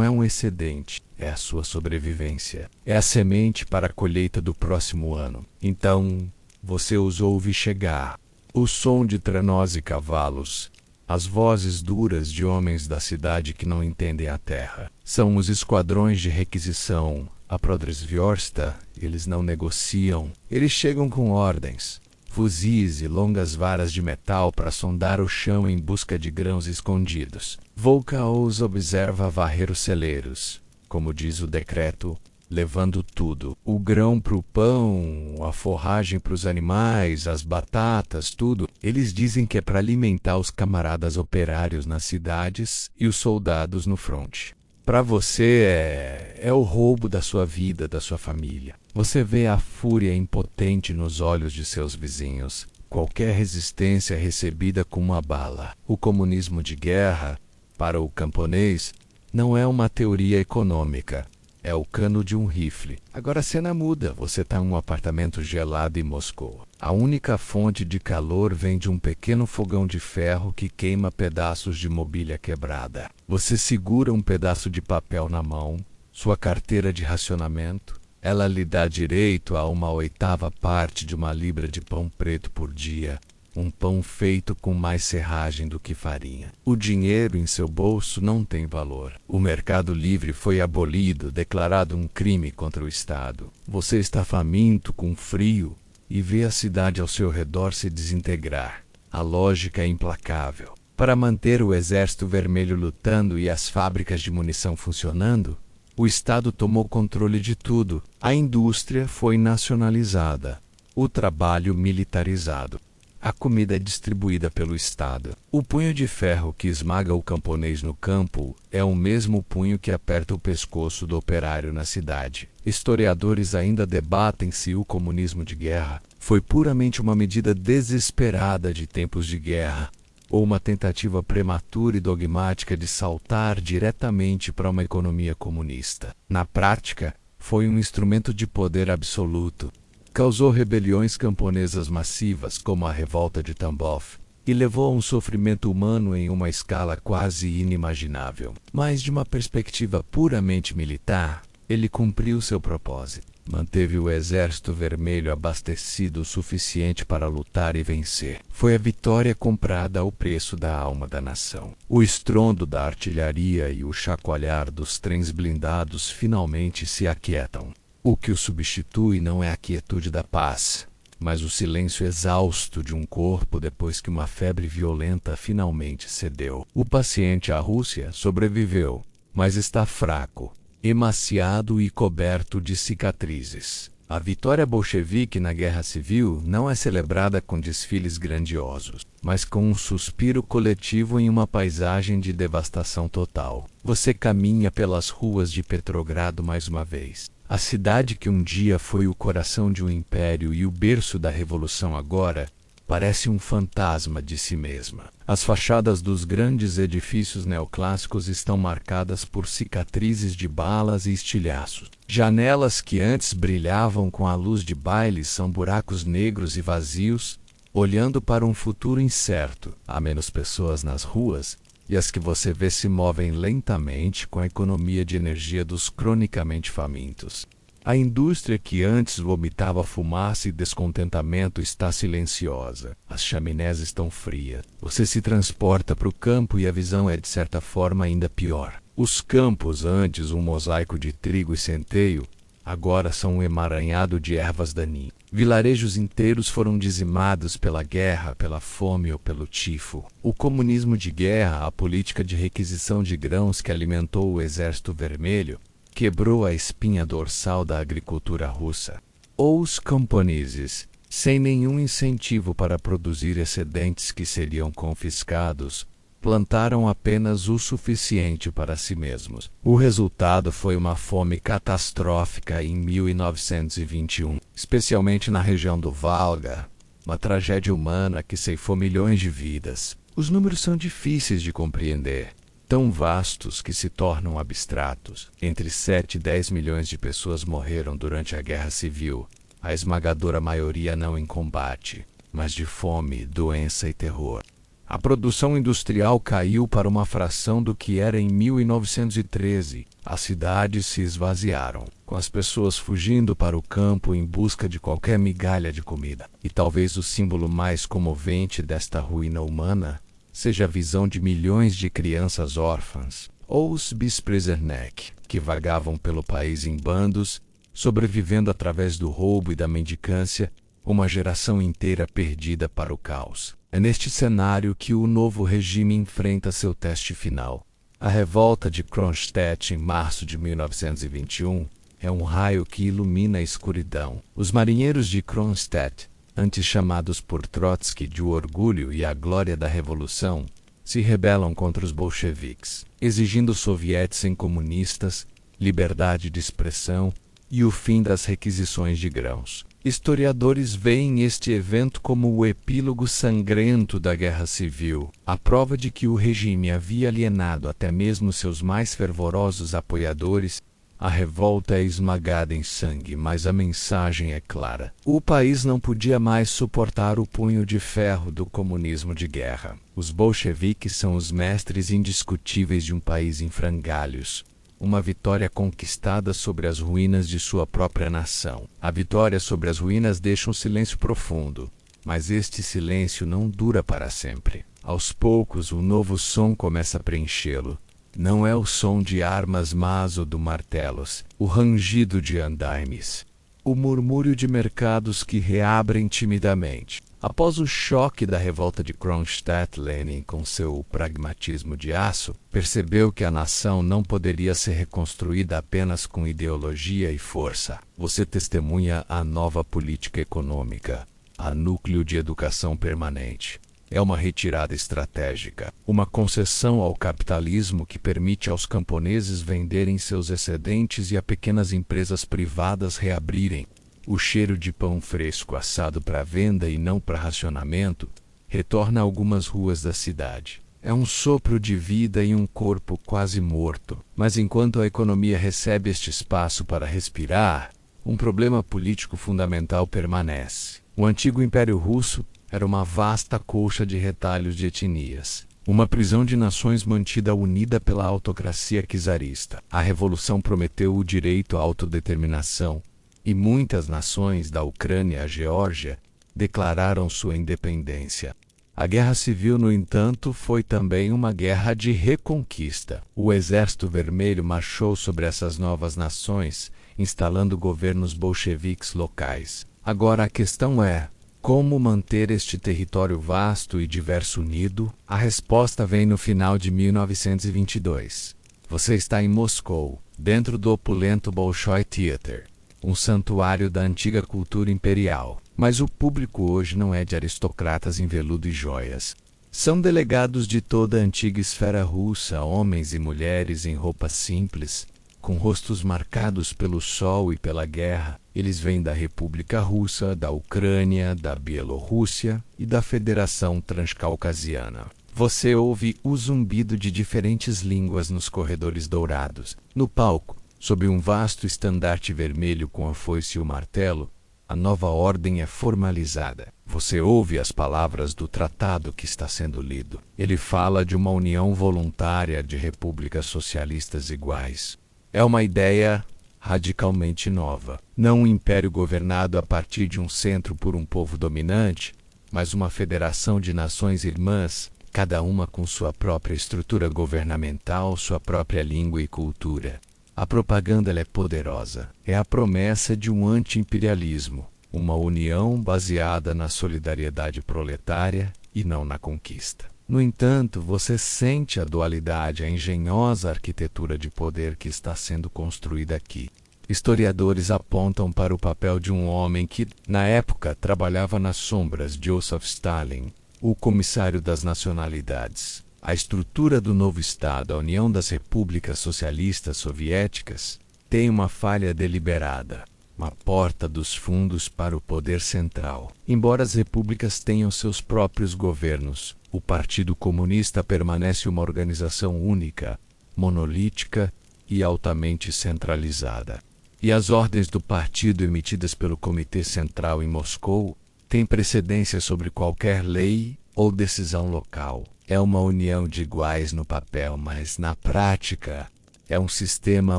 é um excedente, é a sua sobrevivência. É a semente para a colheita do próximo ano. Então, você os ouve chegar. O som de trenós e cavalos, as vozes duras de homens da cidade que não entendem a terra. São os esquadrões de requisição, a Prodresvyorsta. Eles não negociam. Eles chegam com ordens. Fuzis e longas varas de metal para sondar o chão em busca de grãos escondidos. Volka os observa varrer os celeiros, como diz o decreto, levando tudo. O grão para o pão, a forragem para os animais, as batatas, tudo. Eles dizem que é para alimentar os camaradas operários nas cidades e os soldados no fronte. Para você é o roubo da sua vida, da sua família. Você vê a fúria impotente nos olhos de seus vizinhos. Qualquer resistência é recebida com uma bala. O comunismo de guerra, para o camponês, não é uma teoria econômica. É o cano de um rifle. Agora a cena muda. Você está em um apartamento gelado em Moscou. A única fonte de calor vem de um pequeno fogão de ferro que queima pedaços de mobília quebrada. Você segura um pedaço de papel na mão, sua carteira de racionamento. Ela lhe dá direito a 1/8 parte de uma libra de pão preto por dia. Um pão feito com mais serragem do que farinha. O dinheiro em seu bolso não tem valor. O mercado livre foi abolido, declarado um crime contra o Estado. Você está faminto, com frio, e vê a cidade ao seu redor se desintegrar. A lógica é implacável. Para manter o Exército Vermelho lutando e as fábricas de munição funcionando, o Estado tomou controle de tudo. A indústria foi nacionalizada, o trabalho militarizado. A comida é distribuída pelo Estado. O punho de ferro que esmaga o camponês no campo é o mesmo punho que aperta o pescoço do operário na cidade. Historiadores ainda debatem se o comunismo de guerra foi puramente uma medida desesperada de tempos de guerra, ou uma tentativa prematura e dogmática de saltar diretamente para uma economia comunista. Na prática, foi um instrumento de poder absoluto. Causou rebeliões camponesas massivas, como a Revolta de Tambov, e levou a um sofrimento humano em uma escala quase inimaginável. Mas, de uma perspectiva puramente militar, ele cumpriu seu propósito. Manteve o Exército Vermelho abastecido o suficiente para lutar e vencer. Foi a vitória comprada ao preço da alma da nação. O estrondo da artilharia e o chacoalhar dos trens blindados finalmente se aquietam. O que o substitui não é a quietude da paz, mas o silêncio exausto de um corpo depois que uma febre violenta finalmente cedeu. O paciente à Rússia sobreviveu, mas está fraco, emaciado e coberto de cicatrizes. A vitória bolchevique na Guerra Civil não é celebrada com desfiles grandiosos, mas com um suspiro coletivo em uma paisagem de devastação total. Você caminha pelas ruas de Petrogrado mais uma vez. A cidade que um dia foi o coração de um império e o berço da revolução agora parece um fantasma de si mesma. As fachadas dos grandes edifícios neoclássicos estão marcadas por cicatrizes de balas e estilhaços. Janelas que antes brilhavam com a luz de baile são buracos negros e vazios, olhando para um futuro incerto. Há menos pessoas nas ruas, e as que você vê se movem lentamente com a economia de energia dos cronicamente famintos. A indústria que antes vomitava fumaça e descontentamento está silenciosa. As chaminés estão frias. Você se transporta para o campo e a visão é de certa forma ainda pior. Os campos, antes um mosaico de trigo e centeio, agora são um emaranhado de ervas daninhas. Vilarejos inteiros foram dizimados pela guerra, pela fome ou pelo tifo. O comunismo de guerra, a política de requisição de grãos que alimentou o Exército Vermelho, quebrou a espinha dorsal da agricultura russa. Ou os camponeses, sem nenhum incentivo para produzir excedentes que seriam confiscados, plantaram apenas o suficiente para si mesmos. O resultado foi uma fome catastrófica em 1921, especialmente na região do Volga, uma tragédia humana que ceifou milhões de vidas. Os números são difíceis de compreender, tão vastos que se tornam abstratos. Entre 7 e 10 milhões de pessoas morreram durante a Guerra Civil, a esmagadora maioria não em combate, mas de fome, doença e terror. A produção industrial caiu para uma fração do que era em 1913. As cidades se esvaziaram, com as pessoas fugindo para o campo em busca de qualquer migalha de comida. E talvez o símbolo mais comovente desta ruína humana seja a visão de milhões de crianças órfãs, ou os Besprizerneck, que vagavam pelo país em bandos, sobrevivendo através do roubo e da mendicância, uma geração inteira perdida para o caos. É neste cenário que o novo regime enfrenta seu teste final. A revolta de Kronstadt em março de 1921 é um raio que ilumina a escuridão. Os marinheiros de Kronstadt, antes chamados por Trotsky de o orgulho e a glória da revolução, se rebelam contra os bolcheviques, exigindo sovietes sem comunistas, liberdade de expressão e o fim das requisições de grãos. Historiadores veem este evento como o epílogo sangrento da Guerra Civil, a prova de que o regime havia alienado até mesmo seus mais fervorosos apoiadores. A revolta é esmagada em sangue, mas a mensagem é clara. O país não podia mais suportar o punho de ferro do comunismo de guerra. Os bolcheviques são os mestres indiscutíveis de um país em frangalhos. Uma vitória conquistada sobre as ruínas de sua própria nação. A vitória sobre as ruínas deixa um silêncio profundo, mas este silêncio não dura para sempre. Aos poucos, um novo som começa a preenchê-lo. Não é o som de armas mas o do martelos, o rangido de andaimes. O murmúrio de mercados que reabrem timidamente. Após o choque da revolta de Kronstadt, Lenin, com seu pragmatismo de aço, percebeu que a nação não poderia ser reconstruída apenas com ideologia e força. Você testemunha a nova política econômica, a núcleo de educação permanente. É uma retirada estratégica, uma concessão ao capitalismo que permite aos camponeses venderem seus excedentes e a pequenas empresas privadas reabrirem. O cheiro de pão fresco assado para venda e não para racionamento retorna a algumas ruas da cidade. É um sopro de vida em um corpo quase morto. Mas enquanto a economia recebe este espaço para respirar, um problema político fundamental permanece. O antigo Império Russo era uma vasta colcha de retalhos de etnias. Uma prisão de nações mantida unida pela autocracia czarista. A revolução prometeu o direito à autodeterminação, e muitas nações, da Ucrânia à Geórgia, declararam sua independência. A Guerra Civil, no entanto, foi também uma guerra de reconquista. O Exército Vermelho marchou sobre essas novas nações, instalando governos bolcheviques locais. Agora a questão é: como manter este território vasto e diverso unido? A resposta vem no final de 1922. Você está em Moscou, dentro do opulento Bolshoi Theater, um santuário da antiga cultura imperial. Mas o público hoje não é de aristocratas em veludo e joias. São delegados de toda a antiga esfera russa, homens e mulheres em roupas simples, com rostos marcados pelo sol e pela guerra. Eles vêm da República Russa, da Ucrânia, da Bielorrússia e da Federação Transcaucasiana. Você ouve o zumbido de diferentes línguas nos corredores dourados. No palco, sob um vasto estandarte vermelho com a foice e o martelo, a nova ordem é formalizada. Você ouve as palavras do tratado que está sendo lido. Ele fala de uma união voluntária de repúblicas socialistas iguais. É uma ideia radicalmente nova. Não um império governado a partir de um centro por um povo dominante, mas uma federação de nações irmãs, cada uma com sua própria estrutura governamental, sua própria língua e cultura. A propaganda ela é poderosa. É a promessa de um anti-imperialismo, uma união baseada na solidariedade proletária e não na conquista. No entanto, você sente a dualidade, a engenhosa arquitetura de poder que está sendo construída aqui. Historiadores apontam para o papel de um homem que, na época, trabalhava nas sombras, Joseph Stalin, o comissário das nacionalidades. A estrutura do novo Estado, a União das Repúblicas Socialistas Soviéticas, tem uma falha deliberada, uma porta dos fundos para o poder central. Embora as repúblicas tenham seus próprios governos, o Partido Comunista permanece uma organização única, monolítica e altamente centralizada. E as ordens do partido emitidas pelo Comitê Central em Moscou têm precedência sobre qualquer lei ou decisão local. É uma união de iguais no papel, mas na prática é um sistema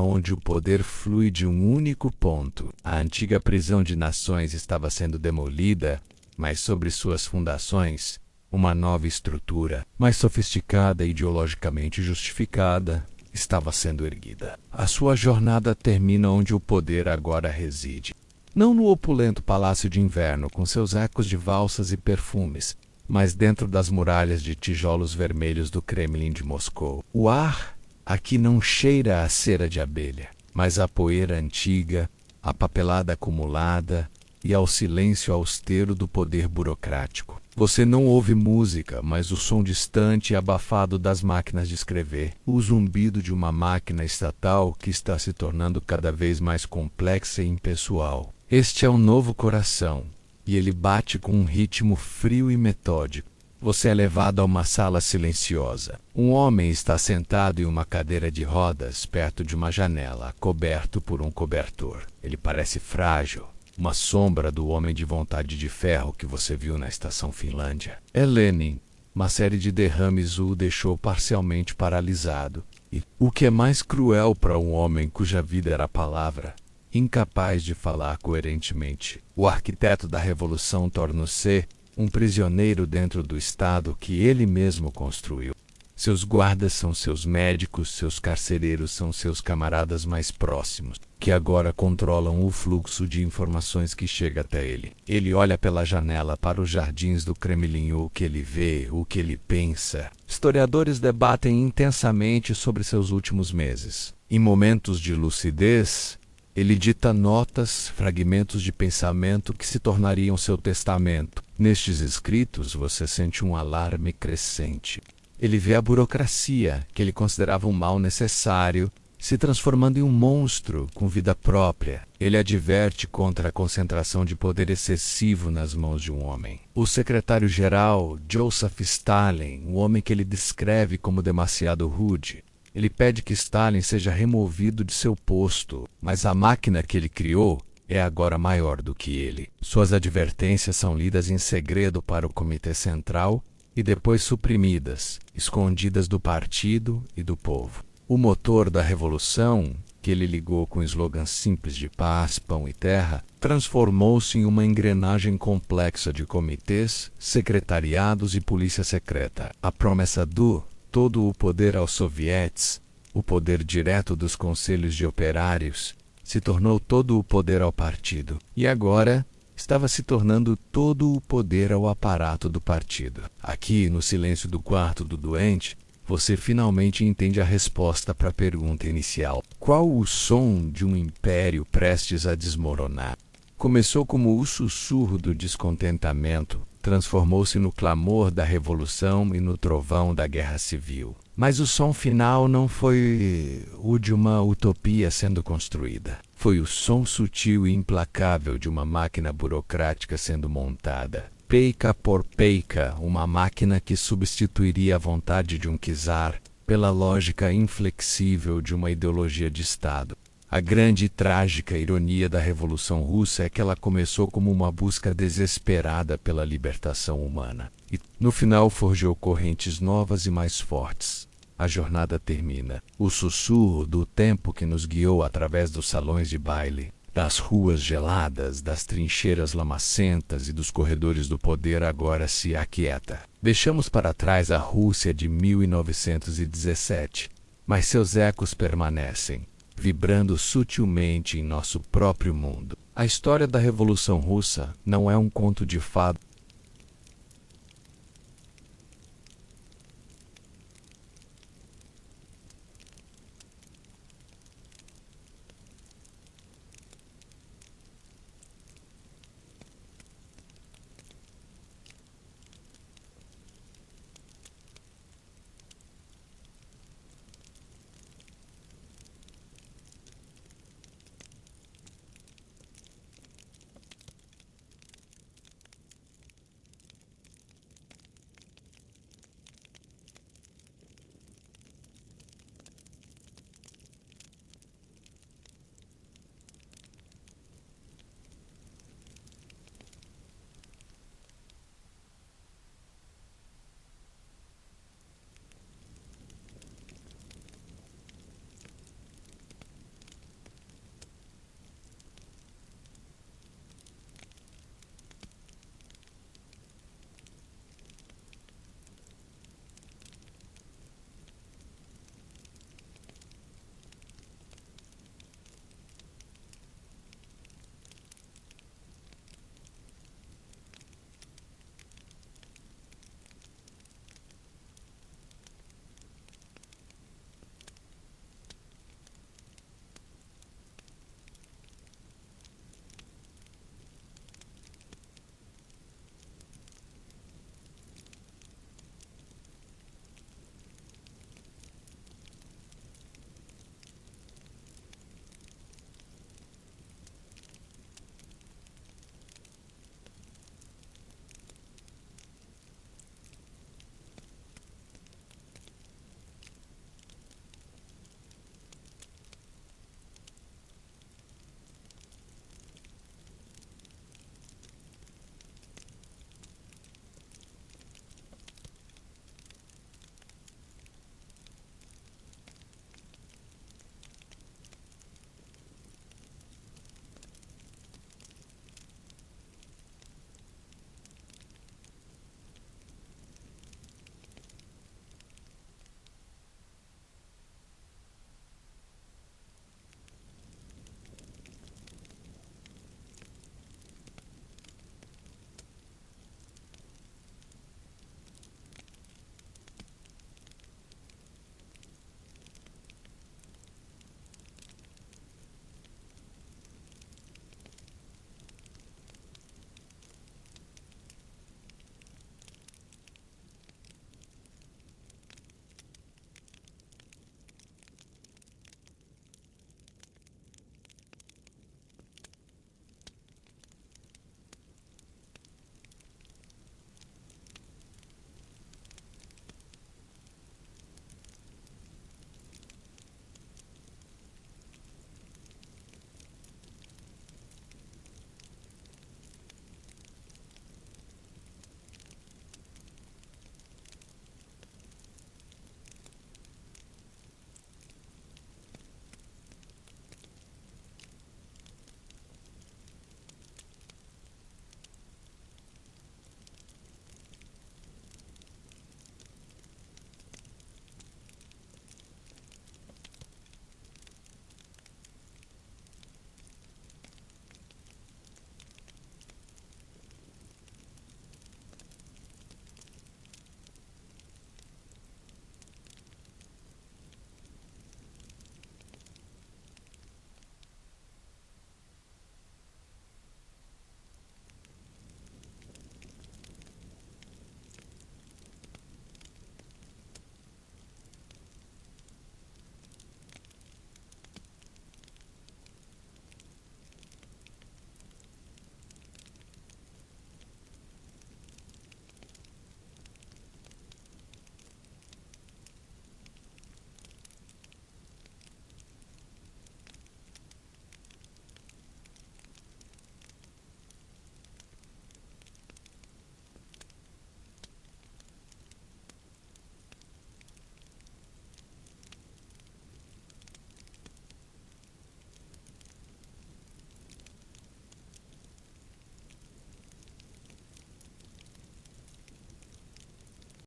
onde o poder flui de um único ponto. A antiga prisão de nações estava sendo demolida, mas sobre suas fundações, uma nova estrutura, mais sofisticada e ideologicamente justificada, estava sendo erguida. A sua jornada termina onde o poder agora reside. Não no opulento palácio de inverno, com seus ecos de valsas e perfumes, mas dentro das muralhas de tijolos vermelhos do Kremlin de Moscou. O ar aqui não cheira a cera de abelha, mas a poeira antiga, a papelada acumulada e ao silêncio austero do poder burocrático. Você não ouve música, mas o som distante e abafado das máquinas de escrever, o zumbido de uma máquina estatal que está se tornando cada vez mais complexa e impessoal. Este é o novo coração, e ele bate com um ritmo frio e metódico. Você é levado a uma sala silenciosa. Um homem está sentado em uma cadeira de rodas perto de uma janela, coberto por um cobertor. Ele parece frágil, uma sombra do homem de vontade de ferro que você viu na estação Finlândia. É Lenin. Uma série de derrames o deixou parcialmente paralisado. E o que é mais cruel para um homem cuja vida era a palavra, incapaz de falar coerentemente. O arquiteto da revolução torna-se um prisioneiro dentro do Estado que ele mesmo construiu. Seus guardas são seus médicos, seus carcereiros são seus camaradas mais próximos, que agora controlam o fluxo de informações que chega até ele. Ele olha pela janela para os jardins do Kremlin, o que ele vê, o que ele pensa. Historiadores debatem intensamente sobre seus últimos meses. Em momentos de lucidez, ele dita notas, fragmentos de pensamento que se tornariam seu testamento. Nestes escritos, você sente um alarme crescente. Ele vê a burocracia, que ele considerava um mal necessário, se transformando em um monstro com vida própria. Ele adverte contra a concentração de poder excessivo nas mãos de um homem. O secretário-geral, Joseph Stalin, um homem que ele descreve como demasiado rude, ele pede que Stalin seja removido de seu posto, mas a máquina que ele criou é agora maior do que ele. Suas advertências são lidas em segredo para o Comitê Central e depois suprimidas, escondidas do partido e do povo. O motor da revolução, que ele ligou com slogans simples de paz, pão e terra, transformou-se em uma engrenagem complexa de comitês, secretariados e polícia secreta. A promessa do todo o poder aos sovietes, o poder direto dos conselhos de operários, se tornou todo o poder ao partido. E agora estava se tornando todo o poder ao aparato do partido. Aqui, no silêncio do quarto do doente, você finalmente entende a resposta para a pergunta inicial. Qual o som de um império prestes a desmoronar? Começou como o sussurro do descontentamento, transformou-se no clamor da revolução e no trovão da guerra civil. Mas o som final não foi o de uma utopia sendo construída. Foi o som sutil e implacável de uma máquina burocrática sendo montada. Peica por peica, uma máquina que substituiria a vontade de um czar pela lógica inflexível de uma ideologia de Estado. A grande e trágica ironia da Revolução Russa é que ela começou como uma busca desesperada pela libertação humana. E, no final, forjou correntes novas e mais fortes. A jornada termina. O sussurro do tempo que nos guiou através dos salões de baile, das ruas geladas, das trincheiras lamacentas e dos corredores do poder agora se aquieta. Deixamos para trás a Rússia de 1917, mas seus ecos permanecem, vibrando sutilmente em nosso próprio mundo. A história da Revolução Russa não é um conto de fada